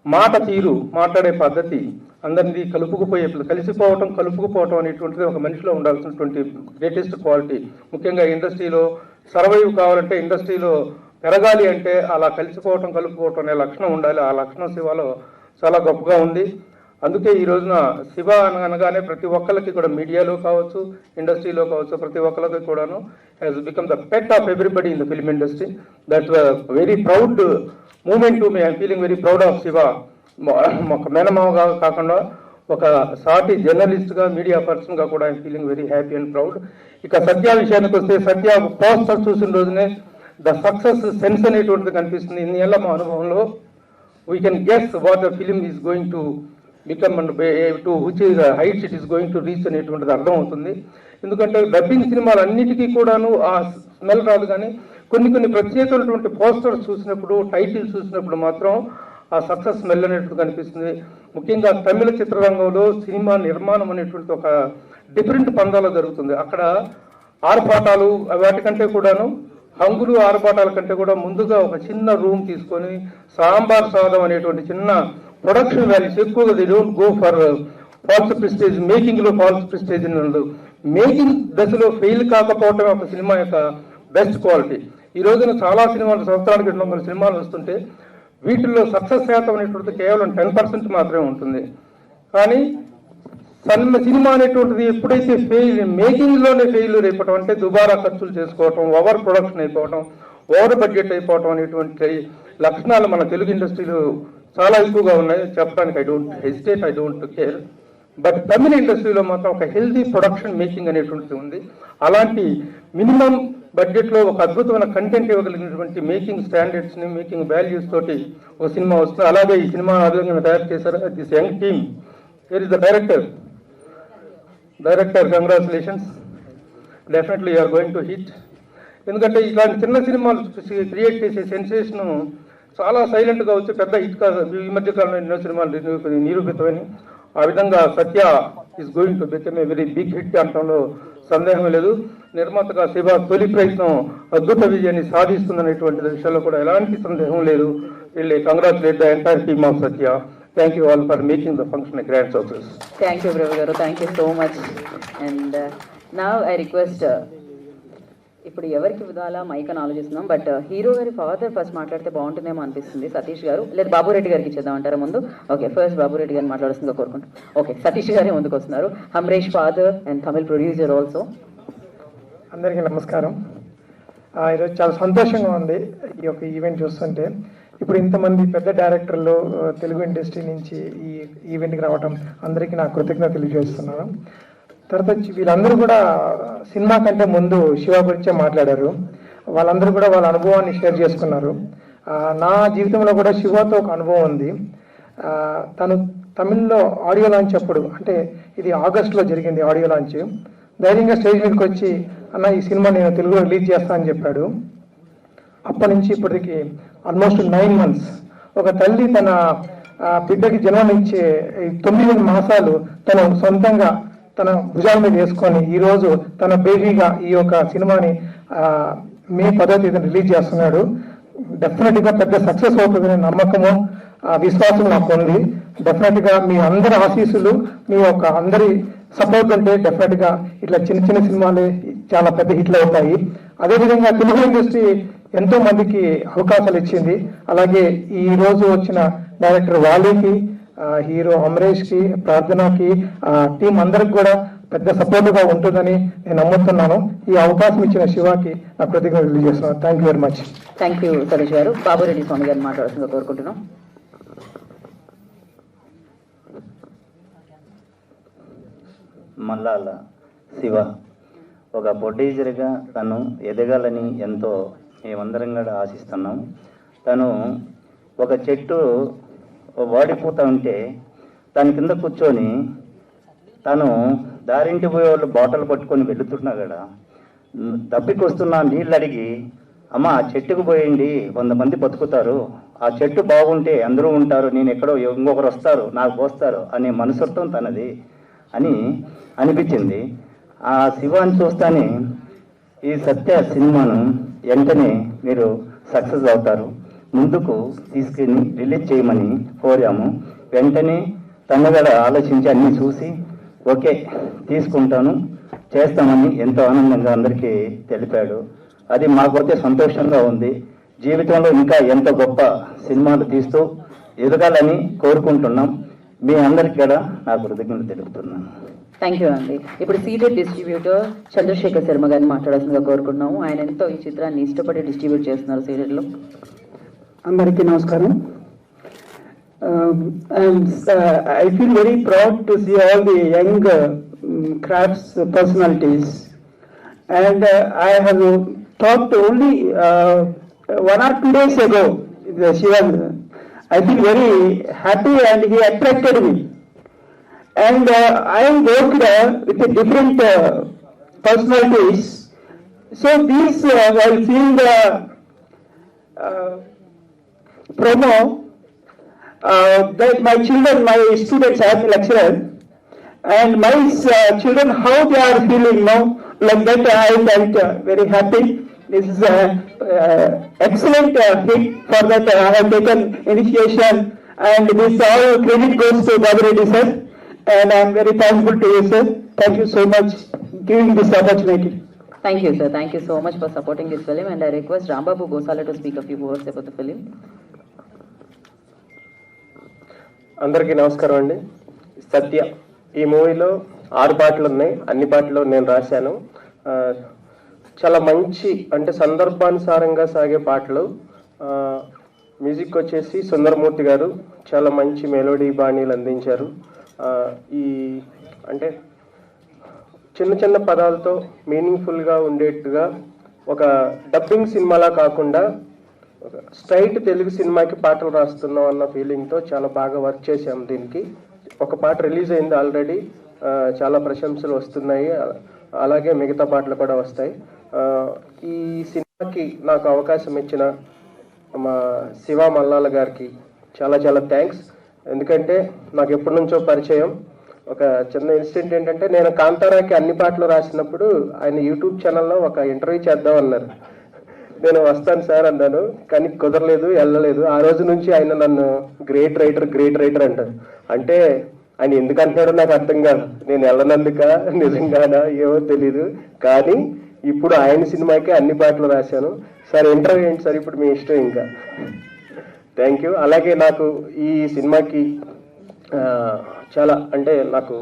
మాట తీరు, మాట్లాడే పద్ధతి, అందరినీ కలుపుకుపోవటం అనేటువంటిది ఒక మనిషిలో ఉండాల్సినటువంటి గ్రేటెస్ట్ క్వాలిటీ. ముఖ్యంగా ఇండస్ట్రీలో సర్వైవ్ కావాలంటే, ఇండస్ట్రీలో పెరగాలి అంటే అలా కలుపుకోవటం అనే లక్షణం ఉండాలి. ఆ లక్షణం శివలో చాలా గొప్పగా ఉంది. అందుకే ఈ రోజున శివ అనగానే ప్రతి ఒక్కరికి కూడా మీడియాలో కావచ్చు, ఇండస్ట్రీలో కావచ్చు, ప్రతి ఒక్కరికి కూడాను has become the pet of everybody in the film industry. That very proud moment to me. I'm feeling very proud of Shiva. ఒక మేనమావగా కాకుండా ఒక సాటి జర్నలిస్ట్గా, మీడియా పర్సన్గా కూడా I'm feeling very happy and proud. ఇక సత్య విషయానికి వస్తే, సత్య పోస్టర్ చూసిన రోజునే ద సక్సెస్ సెన్స్ అనేటువంటిది కనిపిస్తుంది. ఇన్నేళ్ల మా అనుభవంలో we can guess what the film is going to become and to which is heights it is going to reach అనేటువంటిది అర్థం అవుతుంది. ఎందుకంటే డబ్బింగ్ సినిమాలు అన్నిటికీ కూడాను ఆ స్మెల్ రాదు, కానీ కొన్ని ప్రత్యేకమైనటువంటి పోస్టర్స్ చూసినప్పుడు, టైటిల్ చూసినప్పుడు మాత్రం ఆ సక్సెస్ స్మెల్ అనేటువంటి కనిపిస్తుంది. ముఖ్యంగా తమిళ చిత్రరంగంలో సినిమా నిర్మాణం అనేటువంటి ఒక డిఫరెంట్ పందాలో జరుగుతుంది. అక్కడ ఆర్భాటాలు వాటికంటే కూడాను, హంగులు ఆర్భాటాల కంటే కూడా ముందుగా ఒక చిన్న రూమ్ తీసుకొని సాంబార్ సాదం అనేటువంటి చిన్న ప్రొడక్షన్ వాల్యూస్ ఎక్కువగా they don't go for false prestige. మేకింగ్లో ఫాల్స్ ప్రెస్టేజ్ ఉండదు. మేకింగ్ దశలో ఫెయిల్ కాకపోవటం ఒక సినిమా యొక్క బెస్ట్ క్వాలిటీ. ఈ రోజున చాలా సినిమాలు, సంవత్సరానికి 200 సినిమాలు వస్తుంటే వీటిల్లో సక్సెస్ శాతం అనేటువంటిది కేవలం 10% మాత్రమే ఉంటుంది. కానీ సినిమా అనేటువంటిది ఎప్పుడైతే మేకింగ్లోనే ఫెయిల్యూర్ అయిపోవటం, అంటే దుబారా ఖర్చులు చేసుకోవటం, ఓవర్ ప్రొడక్షన్ అయిపోవటం, ఓవర్ బడ్జెట్ అయిపోవటం అనేటువంటి లక్షణాలు మన తెలుగు ఇండస్ట్రీలో చాలా ఎక్కువగా ఉన్నాయి. చెప్పడానికి I don't hesitate, I don't care. But తమిళ ఇండస్ట్రీలో మాత్రం ఒక హెల్దీ ప్రొడక్షన్ మేకింగ్ అనేటువంటిది ఉంది. అలాంటి మినిమం బడ్జెట్లో ఒక అద్భుతమైన కంటెంట్ ఇవ్వగలిగినటువంటి మేకింగ్ స్టాండర్డ్స్ని, మేకింగ్ వాల్యూస్ తోటి ఒక సినిమా వస్తుంది. అలాగే ఈ సినిమా అద్భుతంగా తయారు చేశారు this young team. Where is the director? Congratulations, definitely you're going to hit. ఎందుకంటే ఇలాంటి చిన్న సినిమాలు క్రియేట్ చేసే సెన్సేషన్ చాలా సైలెంట్గా వచ్చి పెద్ద హిట్ కాదు. ఈ మధ్యకాలంలో ఎన్నో సినిమాలు నిరూపితమని. ఆ విధంగా Satya is going to become a very big hit అనడంలో సందేహం లేదు. నిర్మాతగా శివ తొలి ప్రయత్నం అద్భుత విజయాన్ని సాధిస్తుందనేటువంటి విషయంలో కూడా ఎలాంటి సందేహం లేదు. వీళ్ళే congratulate the entire team of Satya. Thank you all for making the function a grand success. Thank you, Prabhu Garu. Thank you so much. And now I request, ఇప్పుడు ఎవరికి విధాలా మైక్ అని ఆలోచిస్తున్నాం, బట్ హీరో గారి father first మాట్లాడితే బాగుంటుందేమో అనిపిస్తుంది. సతీష్ గారు లేదా బాబురెడ్డి గారికి ఇచ్చేద్దాం అంటారా ముందు? ఓకే, ఫస్ట్ బాబురెడ్డి గారిని మాట్లాడుతుందో కోరుకుంటాం. ఓకే, సతీష్ గారే ముందుకు వస్తున్నారు. Amaresh father and Tamil producer also. అందరికీ నమస్కారం. ఈరోజు చాలా సంతోషంగా ఉంది ఈ యొక్క ఈవెంట్ చూస్తుంటే. ఇప్పుడు ఇంతమంది పెద్ద డైరెక్టర్లు తెలుగు ఇండస్ట్రీ నుంచి ఈ ఈవెంట్కి రావడం అందరికీ నా కృతజ్ఞత తెలియజేస్తున్నాను. తర్వాత వీళ్ళందరూ కూడా సినిమా కంటే ముందు శివ గురించే మాట్లాడారు. వాళ్ళందరూ కూడా వాళ్ళ అనుభవాన్ని షేర్ చేసుకున్నారు. నా జీవితంలో కూడా శివతో ఒక అనుభవం ఉంది. తను తమిళ్లో ఆడియో లాంచ్ అప్పుడు, అంటే ఇది ఆగస్టులో జరిగింది ఆడియో లాంచ్. ధైర్యంగా స్టేజ్ మీదకి వచ్చి, అన్న ఈ సినిమా నేను తెలుగులో రిలీజ్ చేస్తా అని చెప్పాడు. అప్పటి నుంచి ఇప్పటికి ఆల్మోస్ట్ 9 months. ఒక తల్లి తన బిడ్డకి జన్మనిచ్చే 9 మాసాలు తను సొంతంగా తన భుజాల మీద వేసుకొని ఈరోజు తన బేబీగా ఈ యొక్క సినిమాని మే 10వ తేదీన రిలీజ్ చేస్తున్నాడు. డెఫినెట్గా పెద్ద సక్సెస్ అవుతుందనే నమ్మకము, విశ్వాసం నాకు ఉంది. డెఫినెట్గా మీ అందరి ఆశీస్సులు, మీ యొక్క అందరి సపోర్ట్ ఉంటే డెఫినెట్గా ఇట్లా చిన్న చిన్న సినిమాలే చాలా పెద్ద హిట్లు అవుతాయి. అదేవిధంగా తెలుగు ఇండస్ట్రీ ఎంతో మందికి అవకాశాలు ఇచ్చింది. అలాగే ఈ రోజు వచ్చిన డైరెక్టర్ వాలీకి, హీరో అమరేష్కి, ప్రార్థనకి, టీం అందరికి కూడా పెద్ద సపోర్ట్గా ఉంటుందని నేను నమ్ముతున్నాను. ఈ అవకాశం ఇచ్చిన శివాకి నా కృతజ్ఞతలు తెలియజేస్తున్నాను. Thank you very much. Thank you Satish గారు. బాబురెడ్డి స్వామి గారిని మాట్లాడుతుందో కోరుకుంటున్నాం. మల్లాల శివ ఒక ప్రొడ్యూసర్గా తను ఎదగాలని ఎంతో మేమందరం కూడా ఆశిస్తున్నాం. తను ఒక చెట్టు వాడిపోతూ ఉంటే దాని కింద కూర్చొని తను దారింటి పోయే వాళ్ళు బాటలు పట్టుకొని వెళుతున్నా కూడా దప్పికొస్తున్న నీళ్ళు అడిగి అమ్మ ఆ చెట్టుకు పోయండి 100 మంది బతుకుతారు, ఆ చెట్టు బాగుంటే అందరూ ఉంటారు, నేను ఎక్కడో ఇంకొకరు వస్తారు నాకు పోస్తారు అనే మనసత్వం తనది అని అనిపించింది. ఆ శివాన్ని చూస్తానే ఈ సత్య సినిమాను వెంటనే మీరు సక్సెస్ అవుతారు, ముందుకు తీసుకుని రిలీజ్ చేయమని కోరాము. వెంటనే తను కూడా ఆలోచించి అన్నీ చూసి ఓకే తీసుకుంటాను చేస్తామని ఎంతో ఆనందంగా అందరికీ తెలిపాడు. అది మాకైతే సంతోషంగా ఉంది. జీవితంలో ఇంకా ఎంత గొప్ప సినిమాలు తీస్తూ ఎదగాలని కోరుకుంటున్నాం. మీ అందరికీ కూడా నా కృతజ్ఞతలు తెలుపుతున్నాను. థ్యాంక్ యూ అండి. ఇప్పుడు సీడెడ్ డిస్ట్రిబ్యూటర్ చంద్రశేఖర్ శర్మ గారిని మాట్లాడాల్సిందిగా కోరుకుంటున్నాము. ఆయన ఎంతో ఈ చిత్రాన్ని ఇష్టపడి డిస్ట్రిబ్యూట్ చేస్తున్నారు సీడెడ్లో. అందరికీ నమస్కారం. I feel very proud to see all the young crafts personalities, and I have talked only 1 or 2 days ago with Shivan. I feel very happy and he attracted me, and I worked with the different personalities. So these while seeing the promo, that my children, my students, I am a lecturer, and my children, how they are feeling now, like that I felt very happy. This is excellent hit. For that I have taken initiation, and this all credit goes to Babu Reddy sir, and I am very thankful to you sir. Thank you so much giving this opportunity. Thank you sir. Thank you so much for supporting this film, and I request Rambabu Gosala to speak a few words about the film. అందరికీ నమస్కారం అండి. సత్య ఈ మూవీలో 6 పాటలు ఉన్నాయి, అన్ని పాటలు నేను రాశాను. చాలా మంచి అంటే సందర్భానుసారంగా సాగే పాటలు. మ్యూజిక్ వచ్చేసి సుందరమూర్తి గారు చాలా మంచి మెలోడీ బాణీలు అందించారు. ఈ అంటే చిన్న చిన్న పదాలతో మీనింగ్ఫుల్గా ఉండేట్టుగా ఒక డబ్బింగ్ సినిమాలా కాకుండా స్ట్రైట్ తెలుగు సినిమాకి పాటలు రాస్తున్నాం అన్న ఫీలింగ్తో చాలా బాగా వర్క్ చేసాం. దీనికి ఒక పాట రిలీజ్ అయింది ఆల్రెడీ, చాలా ప్రశంసలు వస్తున్నాయి, అలాగే మిగతా పాటలు కూడా వస్తాయి. ఈ సినిమాకి నాకు అవకాశం ఇచ్చిన మా శివ మల్లాల గారికి చాలా చాలా థ్యాంక్స్. ఎందుకంటే నాకు ఎప్పటి నుంచో పరిచయం. ఒక చిన్న ఇన్సిడెంట్ ఏంటంటే, నేను కాంతారాకి అన్ని పాటలు రాసినప్పుడు ఆయన యూట్యూబ్ ఛానల్లో ఒక ఇంటర్వ్యూ చేద్దాం అన్నారు. నేను వస్తాను సార్ అన్నాను, కానీ కుదరలేదు, వెళ్ళలేదు. ఆ రోజు నుంచి ఆయన నన్ను గ్రేట్ రైటర్ అంటారు. అంటే ఆయన ఎందుకు అంటున్నాడో నాకు అర్థం కాదు. నేను వెళ్ళనందుక నిజంగానా ఏమో తెలీదు, కానీ ఇప్పుడు ఆయన సినిమాకి అన్ని పాటలు రాశాను. సార్ ఇంటర్వ్యూ ఏంటి సార్, ఇప్పుడు మీ ఇష్టం. ఇంకా థ్యాంక్ యూ. అలాగే నాకు ఈ సినిమాకి చాలా అంటే నాకు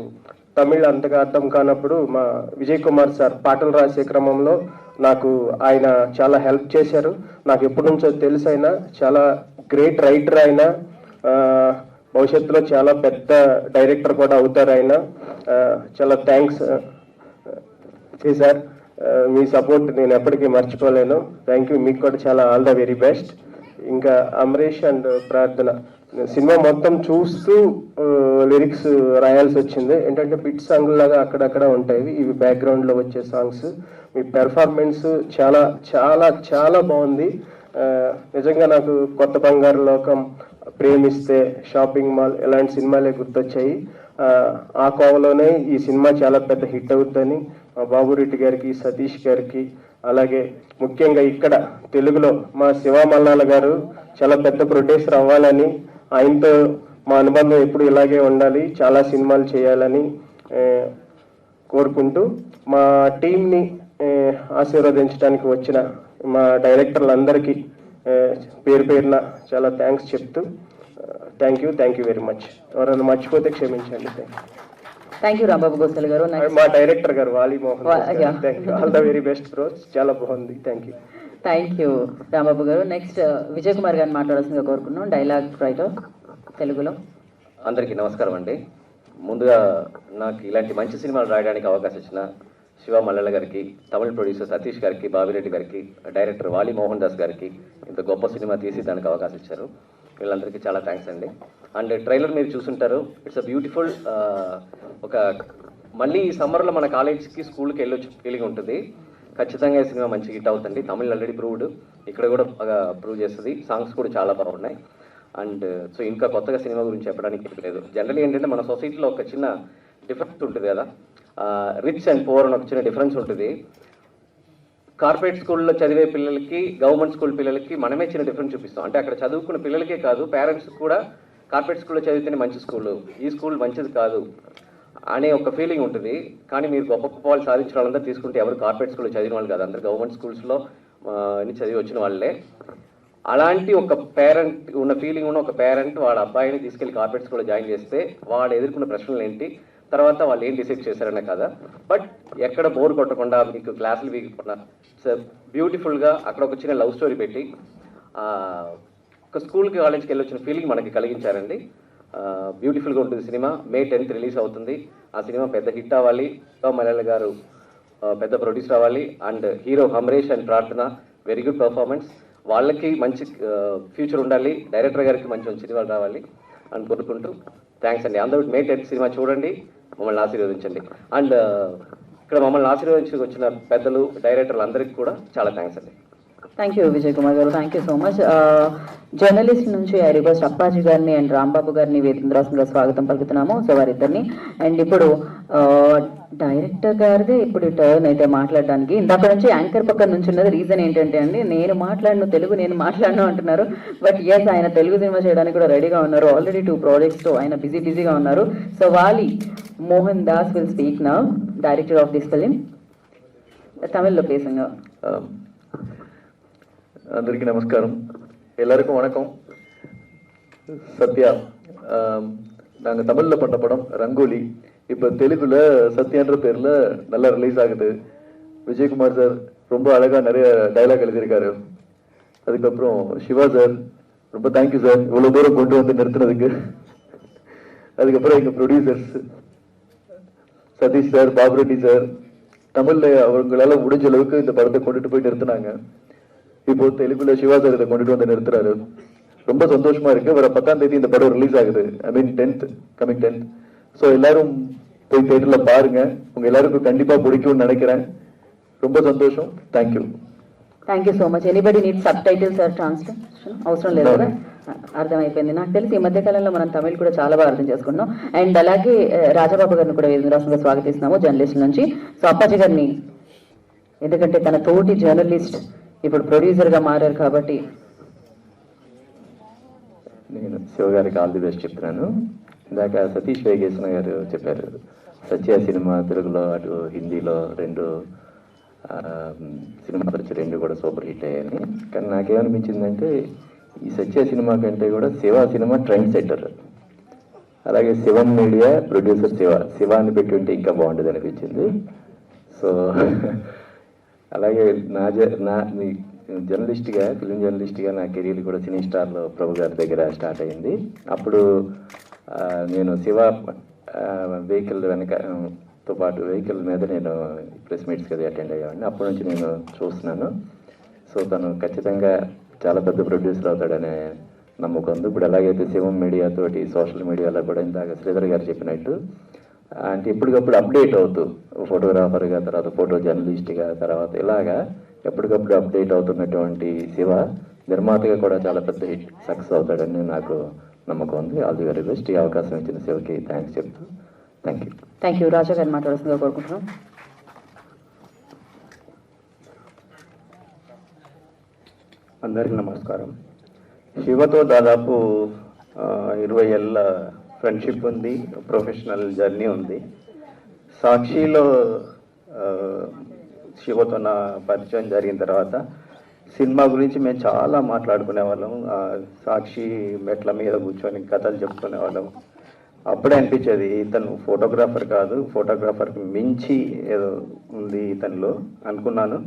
తమిళ్ అంతగా అర్థం కానప్పుడు మా విజయ్ కుమార్ సార్ పాటలు రాసే క్రమంలో నాకు ఆయన చాలా హెల్ప్ చేశారు. నాకు ఎప్పటి నుంచో తెలుసు, ఆయన చాలా గ్రేట్ రైటర్. ఆయన భవిష్యత్తులో చాలా పెద్ద డైరెక్టర్ కూడా అవుతారు. ఆయన చాలా థ్యాంక్స్ సార్. మీ సపోర్ట్ నేను ఎప్పటికీ మర్చిపోలేను. Thank you. మీకు కూడా చాలా ఆల్ ద వెరీ బెస్ట్. ఇంకా అమరీష్ అండ్ ప్రార్థన సినిమా మొత్తం చూస్తూ లిరిక్స్ రాయాల్సి వచ్చింది. ఏంటంటే బిట్ సాంగ్ లాగా అక్కడక్కడ ఉంటాయి, ఇవి బ్యాక్గ్రౌండ్లో వచ్చే సాంగ్స్. మీ పెర్ఫార్మెన్స్ చాలా చాలా చాలా బాగుంది. నిజంగా నాకు కొత్త బంగారు లోకం, ప్రేమిస్తే, షాపింగ్ మాల్ ఇలాంటి సినిమాలే గుర్తొచ్చాయి. ఆ కోవలోనే ఈ సినిమా చాలా పెద్ద హిట్ అవుతుందని బాబురెడ్డి గారికి, సతీష్ గారికి, అలాగే ముఖ్యంగా ఇక్కడ తెలుగులో మా శివ మల్లాల గారు చాలా పెద్ద ప్రొడ్యూసర్ అవ్వాలని, ఆయనతో మా అనుబంధం ఎప్పుడు ఇలాగే ఉండాలి, చాలా సినిమాలు చేయాలని కోరుకుంటూ మా టీంని ఆశీర్వదించడానికి వచ్చిన మా డైరెక్టర్లందరికీ పేరు పేరున చాలా థ్యాంక్స్ చెప్తూ థ్యాంక్ యూ వెరీ మచ్. ఎవరైనా మర్చిపోతే క్షమించండి. థ్యాంక్ యూ రాంబాబు గోసల్ గారు. మా డైరెక్టర్ గారు వాలి Mohan, thank you. All the very best bros, చాలా బాగుంది. థ్యాంక్ యూ రాంబాబు గారు. నెక్స్ట్ విజయ్ కుమార్ గారిని మాట్లాడాల్సిందిగా కోరుకున్నాం, డైలాగ్ రైటర్ తెలుగులో. అందరికీ నమస్కారం అండి. ముందుగా నాకు ఇలాంటి మంచి సినిమాలు రాయడానికి అవకాశం ఇచ్చిన శివ మల్లెల గారికి, తమిళ ప్రొడ్యూసర్ సతీష్ గారికి, బాబిరెడ్డి గారికి, డైరెక్టర్ వాలి మోహన్ దాస్ గారికి ఇంత గొప్ప సినిమా తీసి దానికి అవకాశం ఇచ్చారు. వీళ్ళందరికీ చాలా థ్యాంక్స్ అండి. అండ్ ట్రైలర్ మీరు చూసుంటారు, ఇట్స్ అ బ్యూటిఫుల్. ఒక మళ్ళీ ఈ సమ్మర్లో మన కాలేజ్కి స్కూల్కి వెళ్ళి ఉంటుంది, ఖచ్చితంగా ఈ సినిమా మంచి హిట్ అవుతుంది. తమిళ్ ఆల్రెడీ ప్రూవ్డ్, ఇక్కడ కూడా బాగా ప్రూవ్ చేస్తుంది. సాంగ్స్ కూడా చాలా బాగున్నాయి. అండ్ సో ఇంకా కొత్తగా సినిమా గురించి చెప్పడానికి లేదు. జనరల్లీ ఏంటంటే మన సొసైటీలో ఒక చిన్న డిఫరెన్స్ ఉంటుంది కదా, రిచ్ అండ్ పూర్ అని ఒక చిన్న డిఫరెన్స్ ఉంటుంది. కార్పొరేట్ స్కూల్లో చదివే పిల్లలకి గవర్నమెంట్ స్కూల్ పిల్లలకి మనమే చిన్న డిఫరెన్స్ చూపిస్తాం. అంటే అక్కడ చదువుకున్న పిల్లలకే కాదు, పేరెంట్స్ కూడా కార్పొరేట్ స్కూల్లో చదివితేనే మంచి స్కూలు, ఈ స్కూల్ మంచిది కాదు అనే ఒక ఫీలింగ్ ఉంటుంది. కానీ మీరు గొప్ప గొప్ప వాళ్ళు సాధించిన వాళ్ళందరూ తీసుకుంటే ఎవరు కార్పొరేట్ స్కూల్లో చదివిన వాళ్ళు కాదు, అందరు గవర్నమెంట్ స్కూల్స్లో చదివి వచ్చిన వాళ్ళే. అలాంటి ఒక పేరెంట్ ఉన్న ఫీలింగ్ ఉన్న ఒక పేరెంట్ వాళ్ళ అబ్బాయిని తీసుకెళ్లి కార్పొరేట్ స్కూల్లో జాయిన్ చేస్తే వాడు ఎదుర్కొన్న ప్రశ్నలు ఏంటి, తర్వాత వాళ్ళు ఏం డిసైడ్ చేశారనే కదా. బట్ ఎక్కడ బోర్ కొట్టకుండా మీకు క్లాసులు వీగకుండా బ్యూటిఫుల్గా అక్కడ ఒక చిన్న లవ్ స్టోరీ పెట్టి ఒక స్కూల్కి కాలేజ్కి వెళ్ళి వచ్చిన ఫీలింగ్ మనకి కలిగించారండి. బ్యూటిఫుల్గా ఉంటుంది సినిమా. May 10th రిలీజ్ అవుతుంది. ఆ సినిమా పెద్ద హిట్ అవ్వాలి, మలయాళ గారు పెద్ద ప్రొడ్యూసర్ అవ్వాలి. అండ్ హీరో హమరేష్ అండ్ ప్రార్థన వెరీ గుడ్ పర్ఫార్మెన్స్, వాళ్ళకి మంచి ఫ్యూచర్ ఉండాలి, డైరెక్టర్ గారికి మంచి సినిమాలు రావాలి అని కోరుకుంటూ థ్యాంక్స్ అండి. అందరూ May 10th సినిమా చూడండి, మమ్మల్ని ఆశీర్వదించండి. అండ్ ఇక్కడ మమ్మల్ని ఆశీర్వదించి వచ్చిన పెద్దలు డైరెక్టర్లు అందరికీ కూడా చాలా థ్యాంక్స్ అండి. థ్యాంక్ యూ విజయ్ కుమార్ గారు, thank you so much. Journalist నుంచి ఐ రిక్వెస్ట్ అప్పాజీ గారిని అండ్ రాంబాబు గారిని వేదికగా స్వాగతం పలుకుతున్నాము. సో వారిద్దరిని. అండ్ ఇప్పుడు డైరెక్టర్ గారిదే ఇప్పుడు టర్న్ అయితే మాట్లాడడానికి. ఇందాక నుంచి యాంకర్ పక్కన నుంచి ఉన్నది రీజన్ ఏంటంటే అండి, నేను మాట్లాడను అంటున్నారు. బట్ ఎస్, ఆయన తెలుగు సినిమా చేయడానికి కూడా రెడీగా ఉన్నారు. ఆల్రెడీ 2 ప్రాజెక్ట్స్తో ఆయన బిజీగా ఉన్నారు. సో వాలి Mohan Das will speak now, director of this film. తమిళ్లో பேசுங்க. అందరికీ నమస్కారం, எல்லாருக்கும் வணக்கம். சத்யா, நாங்கள் தமிழில் பண்ண படம் ரங்கோலி இப்போ தெலுங்குல சத்யான்ற பேரில் நல்லா ரிலீஸ் ஆகுது. விஜயகுமார் சார் ரொம்ப அழகாக நிறைய டைலாக் எழுதியிருக்காரு. அதுக்கப்புறம் சிவா சார் ரொம்ப தேங்க்யூ சார், இவ்வளோ தூரம் கொண்டு வந்து நிறுத்தினதுக்கு. அதுக்கப்புறம் எங்கள் ப்ரொடியூசர்ஸ் சதீஷ் சார், பாபுரெட்டி சார், தமிழில் அவங்களால முடிஞ்ச அளவுக்கு இந்த படத்தை கொண்டுட்டு போய் நிறுத்தினாங்க. இப்போ தெலுங்குல சிவா சார் இதை கொண்டுட்டு வந்து நிறுத்துறாரு. ரொம்ப சந்தோஷமா இருக்கு. வர 10ஆம் தேதி இந்த படம் ரிலீஸ் ஆகுது. ஐ மீன் 10th, கமிங் 10th. ஸோ எல்லாரும் போய் தியேட்டர்ல பாருங்க, உங்க எல்லாருக்கும் கண்டிப்பா பிடிக்கும்னு நினைக்கிறேன். ரொம்ப சந்தோஷம். Thank you. Thank you so much. Anybody need subtitles or translation? అవసరం లేదు కదా, అర్థమైపోయింది. నాకు తెలిసి ఈ మధ్యకాలంలో మనం తమిళ్ కూడా చాలా బాగా అర్థం చేసుకుంటున్నాం. అండ్ అలాగే రాజబాబు గారిని కూడా వేదికగా స్వాగతిస్తున్నాము జర్నలిస్ట్ నుంచి. సో అప్పాజీ గారిని, ఎందుకంటే తన తోటి జర్నలిస్ట్ ఇప్పుడు ప్రొడ్యూసర్గా మారారు కాబట్టి. నేను శివ గారికి ఆల్ ది బెస్ట్ చెప్తున్నాను. ఇందాక సతీష్ వేగేశ్వర గారు చెప్పారు, సత్య సినిమా తెలుగులో అటు హిందీలో 2 సినిమాలు వచ్చి 2 కూడా సూపర్ హిట్ అయ్యాయని. కానీ నాకేమనిపించిందంటే ఈ సత్య సినిమా కంటే కూడా శివ సినిమా ట్రెండ్ సెట్టర్. అలాగే శివం మీడియా ప్రొడ్యూసర్ శివ అని పెట్టి ఉంటే ఇంకా బాగుంటుంది అనిపించింది. సో అలాగే జర్నలిస్ట్గా, ఫిలిం జర్నలిస్ట్గా నా కెరీర్ కూడా సినీ స్టార్లో ప్రభు గారి దగ్గర స్టార్ట్ అయింది. అప్పుడు నేను శివ వెహికల్ వెనకతో పాటు వెహికల్ మీద నేను ప్రెస్ మీట్స్కి అది అటెండ్ అయ్యామండి. అప్పటి నుంచి నేను చూస్తున్నాను. సో తను ఖచ్చితంగా చాలా పెద్ద ప్రొడ్యూసర్ అవుతాడనే నమ్మకం ఉంది. ఇప్పుడు ఎలాగైతే శివం మీడియా తోటి సోషల్ మీడియాలో కూడా ఇందాక శ్రీధర్ గారు చెప్పినట్టు అంటే ఎప్పటికప్పుడు అప్డేట్ అవుతూ ఫోటోగ్రాఫర్గా, తర్వాత ఫోటో జర్నలిస్ట్గా, తర్వాత ఇలాగా ఎప్పటికప్పుడు అప్డేట్ అవుతున్నటువంటి శివ నిర్మాతగా కూడా చాలా పెద్ద హిట్ సక్సెస్ అవుతాడని నాకు నమ్మకం ఉంది. All the very best. ఈ అవకాశం ఇచ్చిన శివకి థ్యాంక్స్ చెప్తూ thank you. Thank you. Raja గారిని మాట్లాడాల్సిందిగా కోరుకుంటున్నాం. అందరికీ నమస్కారం. శివతో దాదాపు 20 ఏళ్ళ ఫ్రెండ్షిప్ ఉంది, ప్రొఫెషనల్ జర్నీ ఉంది. సాక్షిలో శివతో నా పరిచయం జరిగిన తర్వాత సినిమా గురించి మేము చాలా మాట్లాడుకునే వాళ్ళం. సాక్షి మెట్ల మీద కూర్చొని కథలు చెప్పుకునే వాళ్ళం. అప్పుడే అనిపించేది ఇతను ఫోటోగ్రాఫర్ కాదు, ఫోటోగ్రాఫర్కి మించి ఏదో ఉంది ఇతనిలో అనుకున్నాను.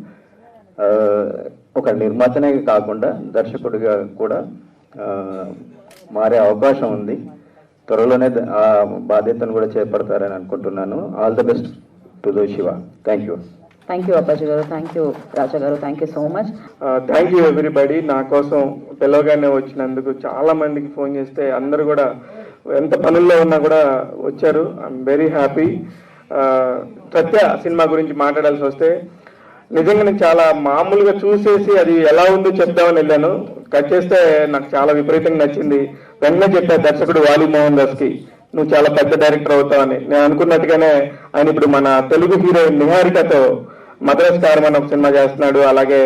ఒక నిర్మాతనే కాకుండా దర్శకుడిగా కూడా మారే అవకాశం ఉంది. త్వరలోనే ఆ బాధ్యతను కూడా చేపడతారని అనుకుంటున్నాను. All the best to the Shiva. Thank you. Thank you Appaji గారు, థ్యాంక్ యూ రాజా గారు, thank you so much. Thank you everybody. నా కోసం పిలవగానే వచ్చినందుకు. చాలా మందికి ఫోన్ చేస్తే అందరూ కూడా ఎంత పనుల్లో ఉన్నా కూడా వచ్చారు. I'm very happy. Satya cinema గురించి మాట్లాడాల్సి వస్తే నిజంగా నేను చాలా మామూలుగా చూసేసి అది ఎలా ఉందో చెప్దామని వెళ్ళాను. కట్ చేస్తే నాకు చాలా విపరీతంగా నచ్చింది. వెంటనే చెప్పారు దర్శకుడు వాలి మోహన్ దాస్ కి, నువ్వు చాలా పెద్ద డైరెక్టర్ అవుతావని. నేను అనుకున్నట్టుగానే ఆయన ఇప్పుడు మన తెలుగు హీరోయిన్ నిహారికతో మద్రాస్ కారం అని ఒక సినిమా చేస్తున్నాడు. అలాగే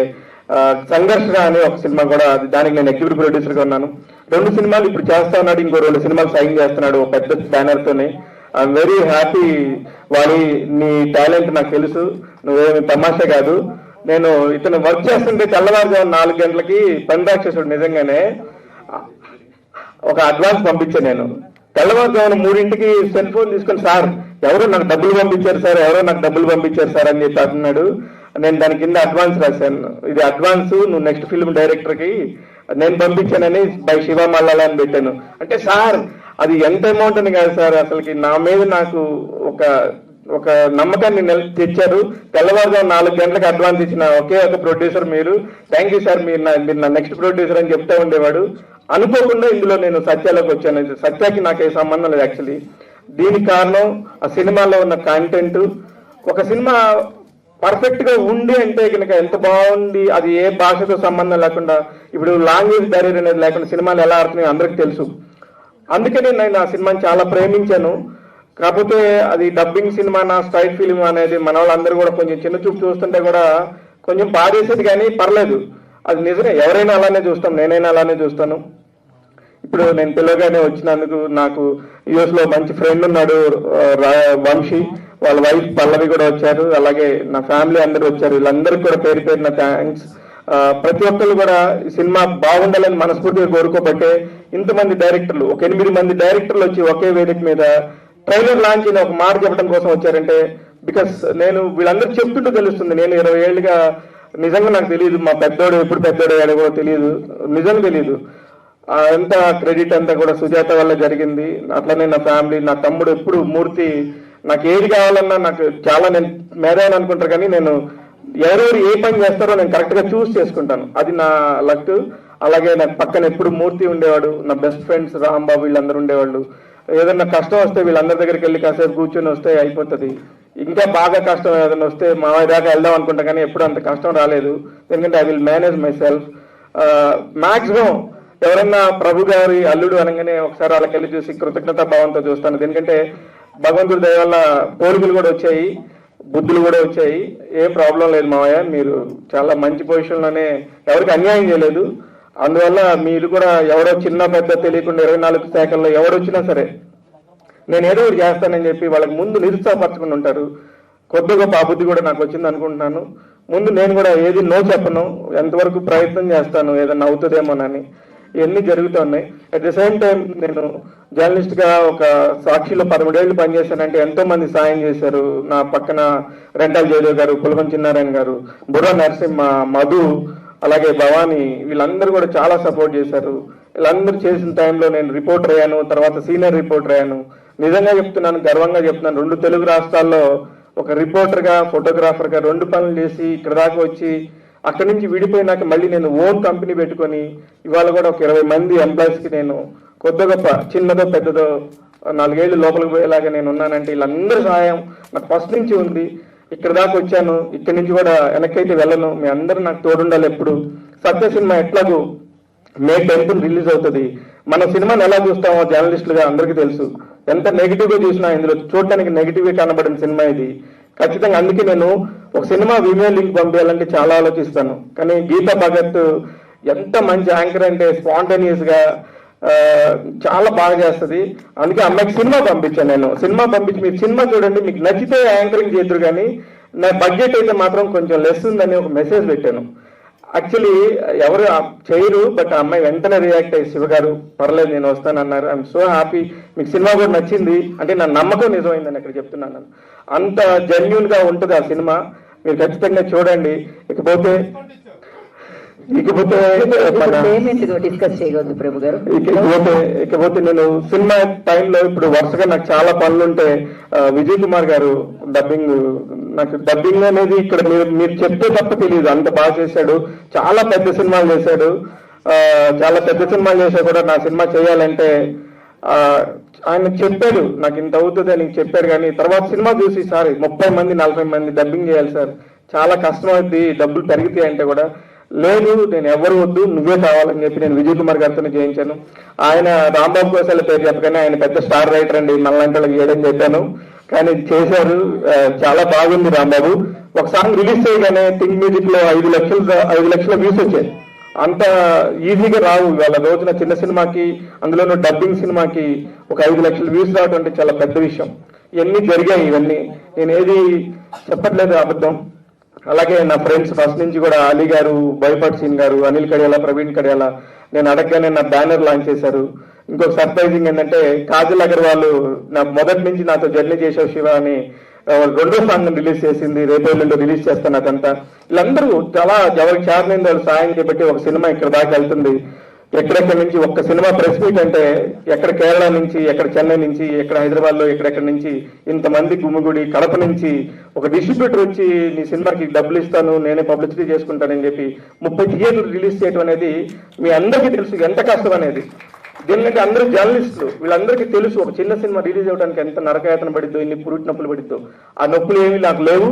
సంఘర్షణ అని ఒక సినిమా కూడా, దానికి నేను ఎగ్జిక్యూటివ్ ప్రొడ్యూసర్ గా ఉన్నాను. 2 సినిమాలు ఇప్పుడు చేస్తా ఉన్నాడు, ఇంకో 2 సినిమాలు సైన్ చేస్తున్నాడు పెద్ద బ్యానర్ తోనే. I'm very happy. వాలి, నీ టాలెంట్ నాకు తెలుసు, నువ్వేమి తమాషా కాదు. నేను ఇతను వర్క్ చేస్తుంటే తెల్లవారుజాము 4 గంటలకి పని రాక్షసుడు నిజంగానే ఒక అడ్వాన్స్ పంపించాను. నేను తెల్లవారుజామున 3ంటికి సెల్ ఫోన్ తీసుకొని, సార్ ఎవరో నాకు డబ్బులు పంపించారు సార్, ఎవరో నాకు డబ్బులు పంపించారు సార్ అని చెప్పి అంటున్నాడు. నేను దాని కింద అడ్వాన్స్ రాశాను, ఇది అడ్వాన్స్, నువ్వు నెక్స్ట్ ఫిల్మ్ డైరెక్టర్ కి నేను పంపించానని బై శివ మల్లాల అని పెట్టాను. అంటే సార్ అది ఎంత అమౌంట్ అని కాదు సార్, అసలుకి నా మీద నాకు ఒక నమ్మకాన్ని తెచ్చారు. తెల్లవారుజాము 4 గంటలకు అడ్వాన్స్ ఇచ్చిన ఒకే ఒక ప్రొడ్యూసర్ మీరు. థ్యాంక్ యూ సార్, మీరు నా నెక్స్ట్ ప్రొడ్యూసర్ అని చెప్తా ఉండేవాడు. అనుకోకుండా ఇందులో నేను సత్యాలోకి వచ్చాను. సత్యాకి నాకు ఏ సంబంధం లేదు యాక్చువల్లీ. దీనికి కారణం ఆ సినిమాలో ఉన్న కంటెంట్. ఒక సినిమా పర్ఫెక్ట్ గా ఉండి అంటే కనుక ఎంత బాగుంది, అది ఏ భాషతో సంబంధం లేకుండా, ఇప్పుడు లాంగ్వేజ్ బ్యారియర్ అనేది లేకుండా సినిమాలు ఎలా ఆడుతున్నాయో అందరికి తెలుసు. అందుకని నేను ఆ సినిమాని చాలా ప్రేమించాను. కాకపోతే అది డబ్బింగ్ సినిమా, నా స్ట్రైట్ ఫిలిం అనేది మన వాళ్ళందరూ కూడా కొంచెం చిన్న చూపు చూస్తుంటే కూడా కొంచెం బాధేసేది, కానీ పర్లేదు, అది నిజమే. ఎవరైనా అలానే చూస్తాం, నేనైనా అలానే చూస్తాను. ఇప్పుడు నేను పిల్లగానే వచ్చినందుకు నాకు యుఎస్ లో మంచి ఫ్రెండ్ ఉన్నాడు వంశీ, వాళ్ళ వైఫ్ పల్లవి కూడా వచ్చారు, అలాగే నా ఫ్యామిలీ అందరూ వచ్చారు. వీళ్ళందరికీ కూడా పేరు పేరున థ్యాంక్స్. ప్రతి ఒక్కరు కూడా ఈ సినిమా బాగుండాలని మనస్ఫూర్తిగా కోరుకోబట్టే ఇంతమంది డైరెక్టర్లు, ఒక 8 మంది డైరెక్టర్లు వచ్చి ఒకే వేదిక మీద ట్రైలర్ లాంచ్ అని ఒక మాట చెప్పడం కోసం వచ్చారంటే, బికాస్ నేను వీళ్ళందరూ చెప్తుంటూ తెలుస్తుంది. నేను 20 ఏళ్ళుగా నిజంగా నాకు తెలియదు, మా పెద్దోడు ఎప్పుడు పెద్దోడు అయ్యాడో కూడా తెలియదు, నిజంగా తెలియదు. అంత క్రెడిట్ అంతా కూడా సుజాత వల్ల జరిగింది. అట్లనే నా ఫ్యామిలీ, నా తమ్ముడు ఎప్పుడు మూర్తి, నాకు ఏది కావాలన్నా నాకు చాలా, నేను మేధావిని అనుకుంటారు కానీ నేను ఎవరెవరు ఏ పని చేస్తారో నేను కరెక్ట్ గా చూస్ చేసుకుంటాను, అది నా లక్. అలాగే నాకు పక్కన ఎప్పుడు మూర్తి ఉండేవాడు, నా బెస్ట్ ఫ్రెండ్స్ రాంబాబు వీళ్ళందరూ ఉండేవాళ్ళు. ఏదన్నా కష్టం వస్తే వీళ్ళందరి దగ్గరికి వెళ్ళి కాసేపు కూర్చొని వస్తే అయిపోతుంది. ఇంకా బాగా కష్టం ఏదైనా వస్తే మామయ్య దాకా వెళ్దాం అనుకుంటా, కానీ ఎప్పుడు అంత కష్టం రాలేదు. ఎందుకంటే I will manage my self. Maximum ఎవరన్నా ప్రభు గారి అల్లుడు అనగానే ఒకసారి వాళ్ళకి వెళ్ళి చూసి కృతజ్ఞతా భావంతో చూస్తాను. ఎందుకంటే భగవంతుడి దయ వల్ల పోలికలు కూడా వచ్చాయి, బుద్ధులు కూడా వచ్చాయి. ఏ ప్రాబ్లం లేదు మామయ్య, మీరు చాలా మంచి పొజిషన్లోనే, ఎవరికి అన్యాయం చేయలేదు. అందువల్ల మీరు కూడా ఎవరో చిన్న పెద్ద తెలియకుండా 24 శాఖల్లో ఎవరొచ్చినా సరే నేను ఏదో ఒకటి చేస్తానని చెప్పి వాళ్ళకి ముందు నిరుత్సాహపరచుకుని ఉంటారు. కొద్ది గొప్ప అబుద్ధి కూడా నాకు వచ్చింది అనుకుంటున్నాను. ముందు నేను కూడా ఏది నో చెప్పను, ఎంతవరకు ప్రయత్నం చేస్తాను ఏదన్నా అవుతుందేమోనని. ఇవన్నీ జరుగుతున్నాయి. అట్ ది సేమ్ టైం నేను జర్నలిస్ట్ గా ఒక సాక్షిలో 13 ఏళ్ళు పనిచేశానంటే ఎంతో మంది సాయం చేశారు. నా పక్కన రెంటాల జయదేవ్ గారు, పులగం చిన్నారాయణ గారు, బుర్ర నరసింహ, మధు, అలాగే భవానీ, వీళ్ళందరూ కూడా చాలా సపోర్ట్ చేశారు. వీళ్ళందరూ చేసిన టైంలో నేను రిపోర్టర్ అయ్యాను, తర్వాత సీనియర్ రిపోర్టర్ అయ్యాను. నిజంగా చెప్తున్నాను, గర్వంగా చెప్తున్నాను, 2 తెలుగు రాష్ట్రాల్లో ఒక రిపోర్టర్ గా, ఫోటోగ్రాఫర్ గా 2 పనులు చేసి ఇక్కడ దాకా వచ్చి అక్కడి నుంచి విడిపోయినాక మళ్ళీ నేను ఓన్ కంపెనీ పెట్టుకొని ఇవాళ కూడా ఒక 20 మంది ఎంప్లాయీస్ కి నేను కొద్ది గొప్ప, చిన్నదో పెద్దదో 4 ఏళ్ళు లోపలికి పోయేలాగా నేను ఉన్నానంటే వీళ్ళందరి సహాయం నాకు ఫస్ట్ నుంచి ఉంది. ఇక్కడ దాకా వచ్చాను, ఇక్కడి నుంచి కూడా వెనక్కైతే వెళ్ళను. మీ అందరూ నాకు తోడుండాలి ఎప్పుడు. సత్య సినిమా ఎట్లాగూ May 10th రిలీజ్ అవుతుంది. మన సినిమాని ఎలా చూస్తామో జర్నలిస్టులుగా అందరికీ తెలుసు. ఎంత నెగిటివ్ గా చూసినా ఇందులో చూడటానికి నెగిటివ్ గా కనబడిన సినిమా ఇది ఖచ్చితంగా. అందుకే నేను ఒక సినిమా విమే లింక్ పంపించాలంటే చాలా ఆలోచిస్తాను. కానీ గీతా భగత్ ఎంత మంచి యాంకర్ అంటే స్పాంటేనియస్ గా చాలా బాగా చేస్తుంది. అందుకే అమ్మాయికి సినిమా పంపించాను. నేను సినిమా పంపించి మీరు సినిమా చూడండి, మీకు నచ్చితే యాంకరింగ్ చేద్దరు, కానీ నా బడ్జెట్ అయితే మాత్రం కొంచెం లెస్ ఉందని ఒక మెసేజ్ పెట్టాను. యాక్చువల్లీ ఎవరు చేయరు, బట్ ఆ అమ్మాయి వెంటనే రియాక్ట్ అయ్యి శివ గారు పర్లేదు నేను వస్తాను అన్నారు. I'm so happy. మీకు సినిమా కూడా నచ్చింది అంటే నా నమ్మకం నిజమైందని అక్కడ చెప్తున్నాను. అంత జెన్యూన్ గా ఉంటుంది ఆ సినిమా, మీరు ఖచ్చితంగా చూడండి. ఇకపోతే నేను సినిమా టైంలో ఇప్పుడు వరుసగా నాకు చాలా పనులు ఉంటే విజయ్ కుమార్ గారు డబ్బింగ్, నాకు డబ్బింగ్ అనేది ఇక్కడ మీరు చెప్తే తప్ప తెలియదు, అంత బాగా చేశాడు. చాలా పెద్ద సినిమాలు చేశాడు, చాలా పెద్ద సినిమాలు చేసా కూడా నా సినిమా చేయాలంటే ఆయన చెప్పాడు నాకు ఇంత అవుతుంది అని చెప్పాడు. కానీ తర్వాత సినిమా చూసి సార్ 30 మంది 40 మంది డబ్బింగ్ చేయాలి సార్, చాలా కష్టం అవుద్ది, డబ్బులు పెరుగుతాయి అంటే కూడా లేదు, నేను ఎవరు వద్దు, నువ్వే కావాలని చెప్పి నేను విజయ్ కుమార్ గారితో చేయించాను. ఆయన రాంబాబు గోసాల పేరు చెప్పగానే ఆయన పెద్ద స్టార్ రైటర్ అండి, మనలాంటి చేయడం చెప్పాను, కానీ చేశారు. చాలా బాగుంది రాంబాబు. ఒక సాంగ్ రిలీజ్ చేయగానే థింక్ మ్యూజిక్ లో 5 లక్షల వ్యూస్ వచ్చాయి. అంత ఈజీగా రావు. ఇవాళ రోజున చిన్న సినిమాకి, అందులోనూ డబ్బింగ్ సినిమాకి ఒక 5 లక్షల వ్యూస్ రావడం అంటే చాలా పెద్ద విషయం. ఇవన్నీ జరిగాయి. ఇవన్నీ నేను ఏది చెప్పట్లేదు అబద్ధం. అలాగే నా ఫ్రెండ్స్ ఫస్ట్ నుంచి కూడా అలీ గారు, బైపట్ సీన్ గారు, అనిల్ కడియాల, ప్రవీణ్ కడియాల, నేను అడగగానే నా బ్యానర్ లాంచ్ చేశారు. ఇంకొక సర్ప్రైజింగ్ ఏంటంటే కాజల్ అగర్వాల్ నాకు మొదటి నుంచి నాతో జర్నీ చేసావు శివ అని 2వ సాంగ్ రిలీజ్ చేసింది. రేపు రిలీజ్ చేస్తాను. అదంతా వీళ్ళందరూ చాలా ఎవరికి చేరలేని వాళ్ళు సాయం చేపట్టి ఒక సినిమా ఇక్కడ దాకా వెళ్తుంది. ఎక్కడెక్కడి నుంచి ఒక్క సినిమా ప్రెస్ మీట్ అంటే ఎక్కడ కేరళ నుంచి, ఎక్కడ చెన్నై నుంచి, ఎక్కడ హైదరాబాద్ లో, ఎక్కడెక్కడి నుంచి ఇంతమంది గుమ్మిగుడి, కడప నుంచి ఒక డిస్ట్రిబ్యూటర్ వచ్చి నీ సినిమాకి డబ్బులు ఇస్తాను, నేనే పబ్లిసిటీ చేసుకుంటానని చెప్పి 30 థియేటర్లు రిలీజ్ చేయడం అనేది మీ అందరికీ తెలుసు ఎంత కష్టం అనేది. దీనికంటే అందరూ జర్నలిస్టులు, వీళ్ళందరికీ తెలుసు ఒక చిన్న సినిమా రిలీజ్ అవ్వడానికి ఎంత నరకయాతన పడిద్దో, ఇన్ని పురుటి నొప్పులు పడిద్దో. ఆ నొప్పులు ఏమీ నాకు లేవు.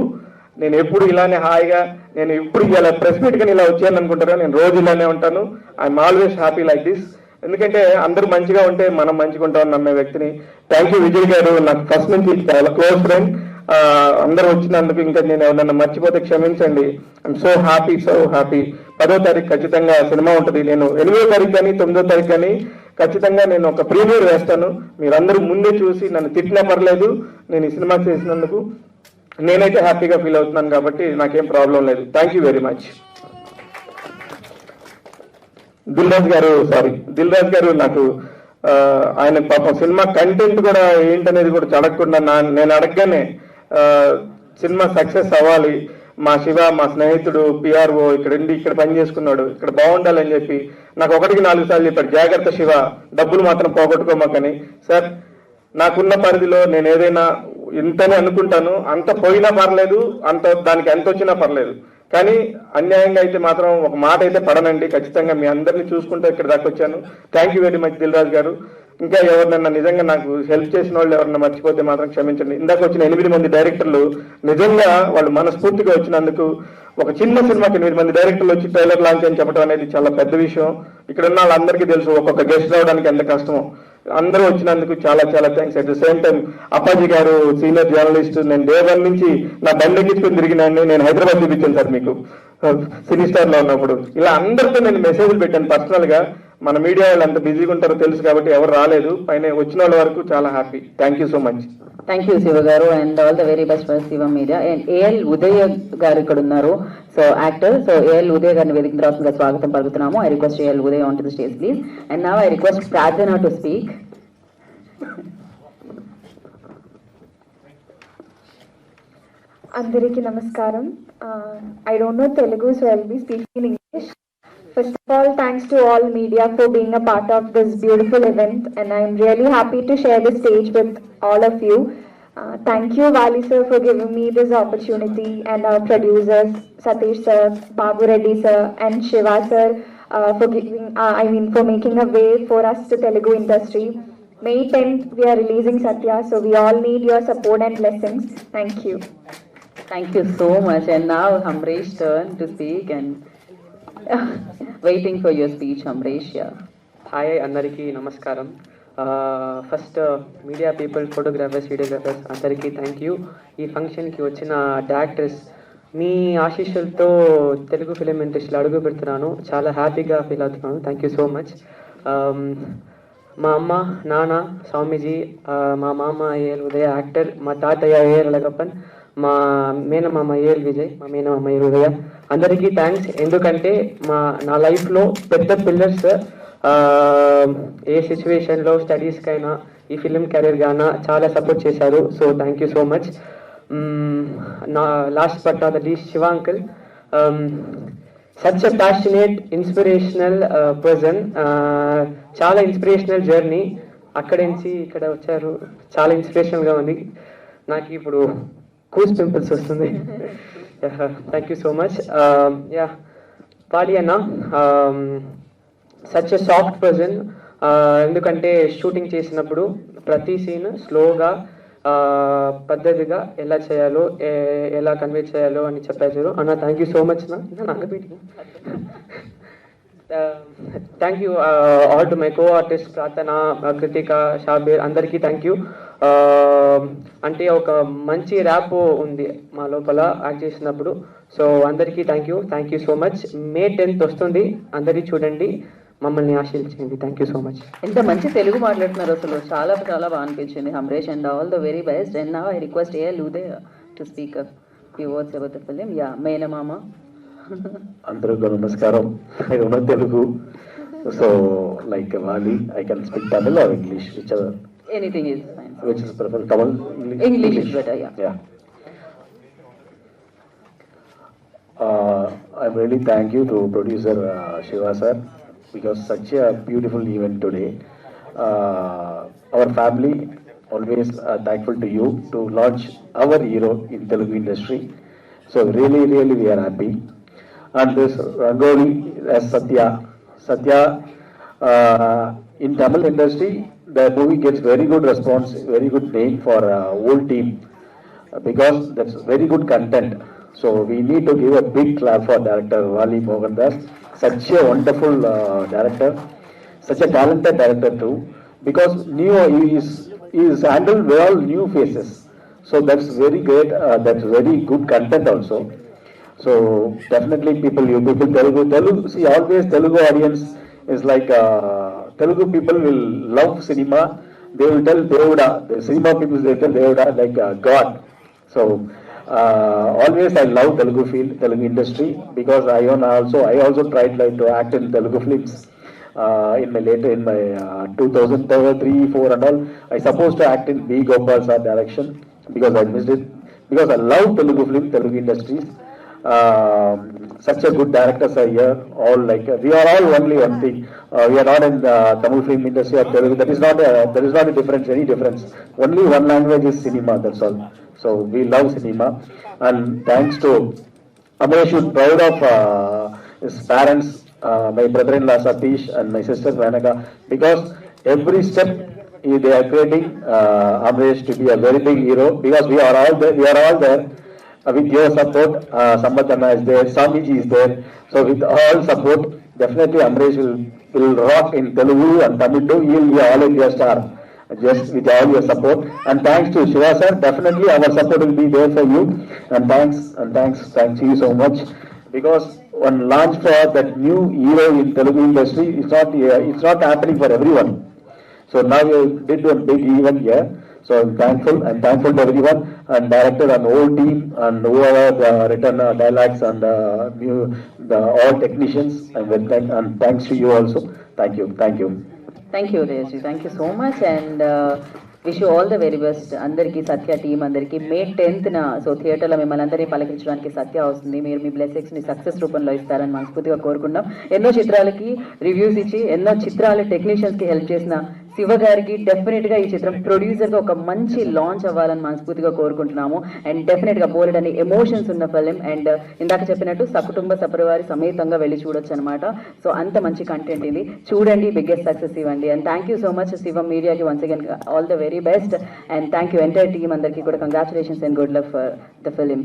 నేను ఎప్పుడు ఇలానే హాయిగా, నేను ఇప్పుడు ఇలా ప్రెస్ మీట్ కానీ ఇలా వచ్చాను అనుకుంటారా, నేను రోజు ఇలానే ఉంటాను. I'm always happy like this. ఎందుకంటే అందరూ మంచిగా ఉంటే మనం మంచిగా ఉంటామని నమ్మే వ్యక్తిని. థ్యాంక్ యూ విజయ్ గారు, నాకు ఫస్ట్ నుంచి చాలా క్లోజ్ ఫ్రెండ్. అందరూ వచ్చినందుకు ఇంకా నేను ఎవరన్నా మర్చిపోతే క్షమించండి. I'm so happy. 10వ తారీఖు ఖచ్చితంగా సినిమా ఉంటుంది. నేను 8వ తారీఖు కానీ 9వ తారీఖు కానీ ఖచ్చితంగా నేను ఒక ప్రీమియర్ వేస్తాను. మీరందరూ ముందే చూసి నన్ను తిట్టినా పర్లేదు, నేను ఈ సినిమా చేసినందుకు నేనైతే హ్యాపీగా ఫీల్ అవుతున్నాను కాబట్టి నాకేం ప్రాబ్లం లేదు. Thank you very much. Dil Raju గారు నాకు ఆయన పాపం సినిమా కంటెంట్ కూడా ఏంటనేది కూడా అడగకుండా నేను అడగగానే సినిమా సక్సెస్ అవ్వాలి, మా శివ మా స్నేహితుడు పిఆర్ఓ ఇక్కడ పని చేసుకున్నాడు, ఇక్కడ బాగుండాలని చెప్పి నాకు 1కి 4 సార్లు చెప్పాడు, జాగ్రత్త శివ, డబ్బులు మాత్రం పోగొట్టుకోమాకని. సార్, నాకున్న పరిధిలో నేను ఏదైనా ఇంతనే అనుకుంటాను, అంత పోయినా పర్లేదు, దానికి ఎంత వచ్చినా పర్లేదు, కానీ అన్యాయంగా అయితే మాత్రం ఒక మాట అయితే పడనండి. ఖచ్చితంగా మీ అందరినీ చూసుకుంటూ ఇక్కడ దాకా వచ్చాను. Thank you very much Dil Raju గారు. ఇంకా ఎవరినన్నా నిజంగా నాకు హెల్ప్ చేసిన వాళ్ళు ఎవరన్నా మర్చిపోతే మాత్రం క్షమించండి. ఇందాక వచ్చిన 8 మంది డైరెక్టర్లు నిజంగా వాళ్ళు మనస్ఫూర్తిగా వచ్చినందుకు, ఒక చిన్న సినిమాకి 8 మంది డైరెక్టర్లు వచ్చి ట్రైలర్ లాంచ్ అని చెప్పడం అనేది చాలా పెద్ద విషయం. ఇక్కడ ఉన్న వాళ్ళందరికీ తెలుసు ఒక్కొక్క గెస్ట్ రావడానికి ఎంత కష్టమో. అందరూ వచ్చినందుకు చాలా thanks. At the same time Appaji గారు సీనియర్ జర్నలిస్ట్, నేను డే 1 నుంచి నా బండి ఎక్కించుకుని తిరిగినాన్ని నేను హైదరాబాద్ చూపించాను సార్ మీకు సినీ స్టార్ లో ఉన్నప్పుడు. ఇలా అందరితో నేను మెసేజ్లు పెట్టాను పర్సనల్ గా. మన మీడియా వాళ్ళు అంత బిజీగా ఉంటారో తెలుసు కాబట్టి ఎవరు రాలేదు. పైన వచ్చిన వాళ్ళ వరకు చాలా happy. Thank you so much. Thank you Shiva గారు, and all the very best for Shiva media. And AL Uday గారు ఇక్కడ ఉన్నారు, so actor. So AL Uday గారిని వేదిక రాష్ట్రంగా స్వాగతం పలుకుతున్నాము. I request AL Uday on to the stage please. And now I request Prarthana to speak. అందరికీ నమస్కారం. I don't know Telugu, so I'll be speaking in English. First of all, thanks to all media for being a part of this beautiful event, and I'm really happy to share the stage with all of you. Thank you, Vali sir, for giving me this opportunity, and our producers, Satish sir, Babu Reddy sir, and Shiva sir, for making a way for us to Telugu industry. May 10th, we are releasing Satya, so we all need your support and blessings. Thank you. Thank you so much. And now Hamresh turn to speak, and waiting for your speech, Hamresh. Yeah. Hi, andariki namaskaram. First, media people, photographers, videographers, andariki thank you. Ee function ki vachina directors మీ ఆశీస్సులతో Telugu film ఇండస్ట్రీలో అడుగు పెడుతున్నాను. చాలా హ్యాపీగా feel అవుతున్నాను. Thank you so much. మా అమ్మ, నాన్న స్వామీజీ, మా మామ ఏఎల్ ఉదయ యాక్టర్, మా తాతయ్య ఏఎల్ అలగప్పన్, మా మేనమామ ఏఎల్ విజయ్, మా మేనమామ ఏఎల్ ఉదయ, అందరికీ థ్యాంక్స్. ఎందుకంటే నా లైఫ్లో పెద్ద పిల్లర్స్ ఏ సిచ్యువేషన్లో స్టడీస్కైనా ఈ ఫిలిం కెరీర్ గానా చాలా సపోర్ట్ చేశారు. So thank you so much. నా last but not the least Shiva uncle, such a passionate, inspirational person. చాలా ఇన్స్పిరేషనల్ జర్నీ. అక్కడి నుంచి ఇక్కడ వచ్చారు, చాలా ఇన్స్పిరేషనల్గా ఉంది. నాకు ఇప్పుడు కూస్ పింపుల్స్ వస్తుంది. Thank you so much. Yeah Pali అన్న, సచ్ ఎ సాఫ్ట్ పర్సన్. ఎందుకంటే షూటింగ్ చేసినప్పుడు ప్రతి సీన్ స్లోగా పద్ధతిగా ఎలా చేయాలో ఎలా కన్వే చేయాలో అని చెప్పారు. అన్న థ్యాంక్ యూ సో మచ్ నాకు thank you all to my co artist ప్రార్థన, కృతిక, షాబీర్ అందరికీ థ్యాంక్ యూ. అంటే ఒక మంచి ర్యాప్ ఉంది మా లోపల యాక్ట్ చేసినప్పుడు. సో అందరికీ thank you so much. May 10th వస్తుంది, అందరికీ చూడండి, మమ్మల్ని ఆశీర్వదించండి. Thank you so much. ఎంత మంచి తెలుగు మాట్లాడుతున్నారు అసలు, చాలా చాలా బాగా అనిపించింది Amaresh, and all the very best. And now I request AL Uday to speak few words about the film. Yeah, మేనమామ. అందరికీ నమస్కారం. I don't know Telugu, so like Wali, I can speak Tamil or English, whichever. Anything is fine. Which is prefer Tamil? English is better, yeah. Yeah. I'm really thank you to producer Shiva sir, because such a beautiful event today. Our family always thankful to you to launch our hero in Telugu industry. So really we are happy. And this Rangoli as Satya in Tamil industry, the movie gets very good response, very good name for whole team, because that's very good content. So we need to give a big clap for director Wali Mohan Das, such a wonderful director, such a talented director too, because he is handled well new faces. So that's very great, that's very good content also. So definitely you people Telugu, see always Telugu audience is like Telugu people will love cinema. They will tell Devuda, the cinema people they tell Devuda like God. So always I love Telugu field, Telugu industry, because I also tried like to act in Telugu films in my 2003-4 and all. I supposed to act in B. Gopal sir direction, because I missed it, because I love Telugu film, Telugu industries. Such a good directors are here. All like we are all only one thing. We are not in the Tamil film industry or Telugu. There is not a difference, any difference. Only one language is cinema. That's all. So we love cinema, and thanks to Amaresh, is proud of his parents, my brother-in-law Satish and my sister Ranaka, because every step they are creating Amaresh to be a very big hero, because we are all there. With your support, Sambatana is there, Samiji is there. So with all support, definitely Amaresh will rock in Telugu and Tamil too. He will be all India star, just with all your support. And thanks to Shiva sir, definitely our support will be there for you. And thanks you so much, because one launch for that new hero in Telugu industry, it's not happening for everyone. So now you did one big event here. So I'm thankful to everyone, and director and whole team, and whoever written dialogues and all technicians. And thanks to you also. Thank you. Thank you, Uday. Thank you so much, and wish you all the very best. అందరికీ సత్య team అందరికీ May 10th so థియేటర్లో మిమ్మల్ని అందరినీ పలకరించడానికి సత్య వస్తుంది. మీరు మీ blessings ని success రూపంలో ఇస్తారని మనస్ఫూర్తిగా కోరుకుందాం. ఎన్నో చిత్రాలకి రివ్యూస్ ఇచ్చి ఎన్నో చిత్రాల టెక్నీషియన్స్ కి హెల్ప్ చేసిన శివ గారికి డెఫినెట్ గా ఈ చిత్రం ప్రొడ్యూసర్ గా ఒక మంచి లాంచ్ అవ్వాలని మనస్ఫూర్తిగా కోరుకుంటున్నాము. అండ్ డెఫినెట్ గా బోల్డ్ అని ఎమోషన్స్ ఉన్న ఫిలిం, అండ్ ఇందాక చెప్పినట్టు సకుటుంబ సపరివారి సమేతంగా వెళ్ళి చూడొచ్చు అనమాట. సో అంత మంచి కంటెంట్ ఇది, చూడండి, బిగ్గెస్ట్ సక్సెస్ ఇవ్వండి. And thank you so much Shivam మీడియాకి once again all the very best, and thank you entire team అందరికీ కూడా congratulations and good luck for the film.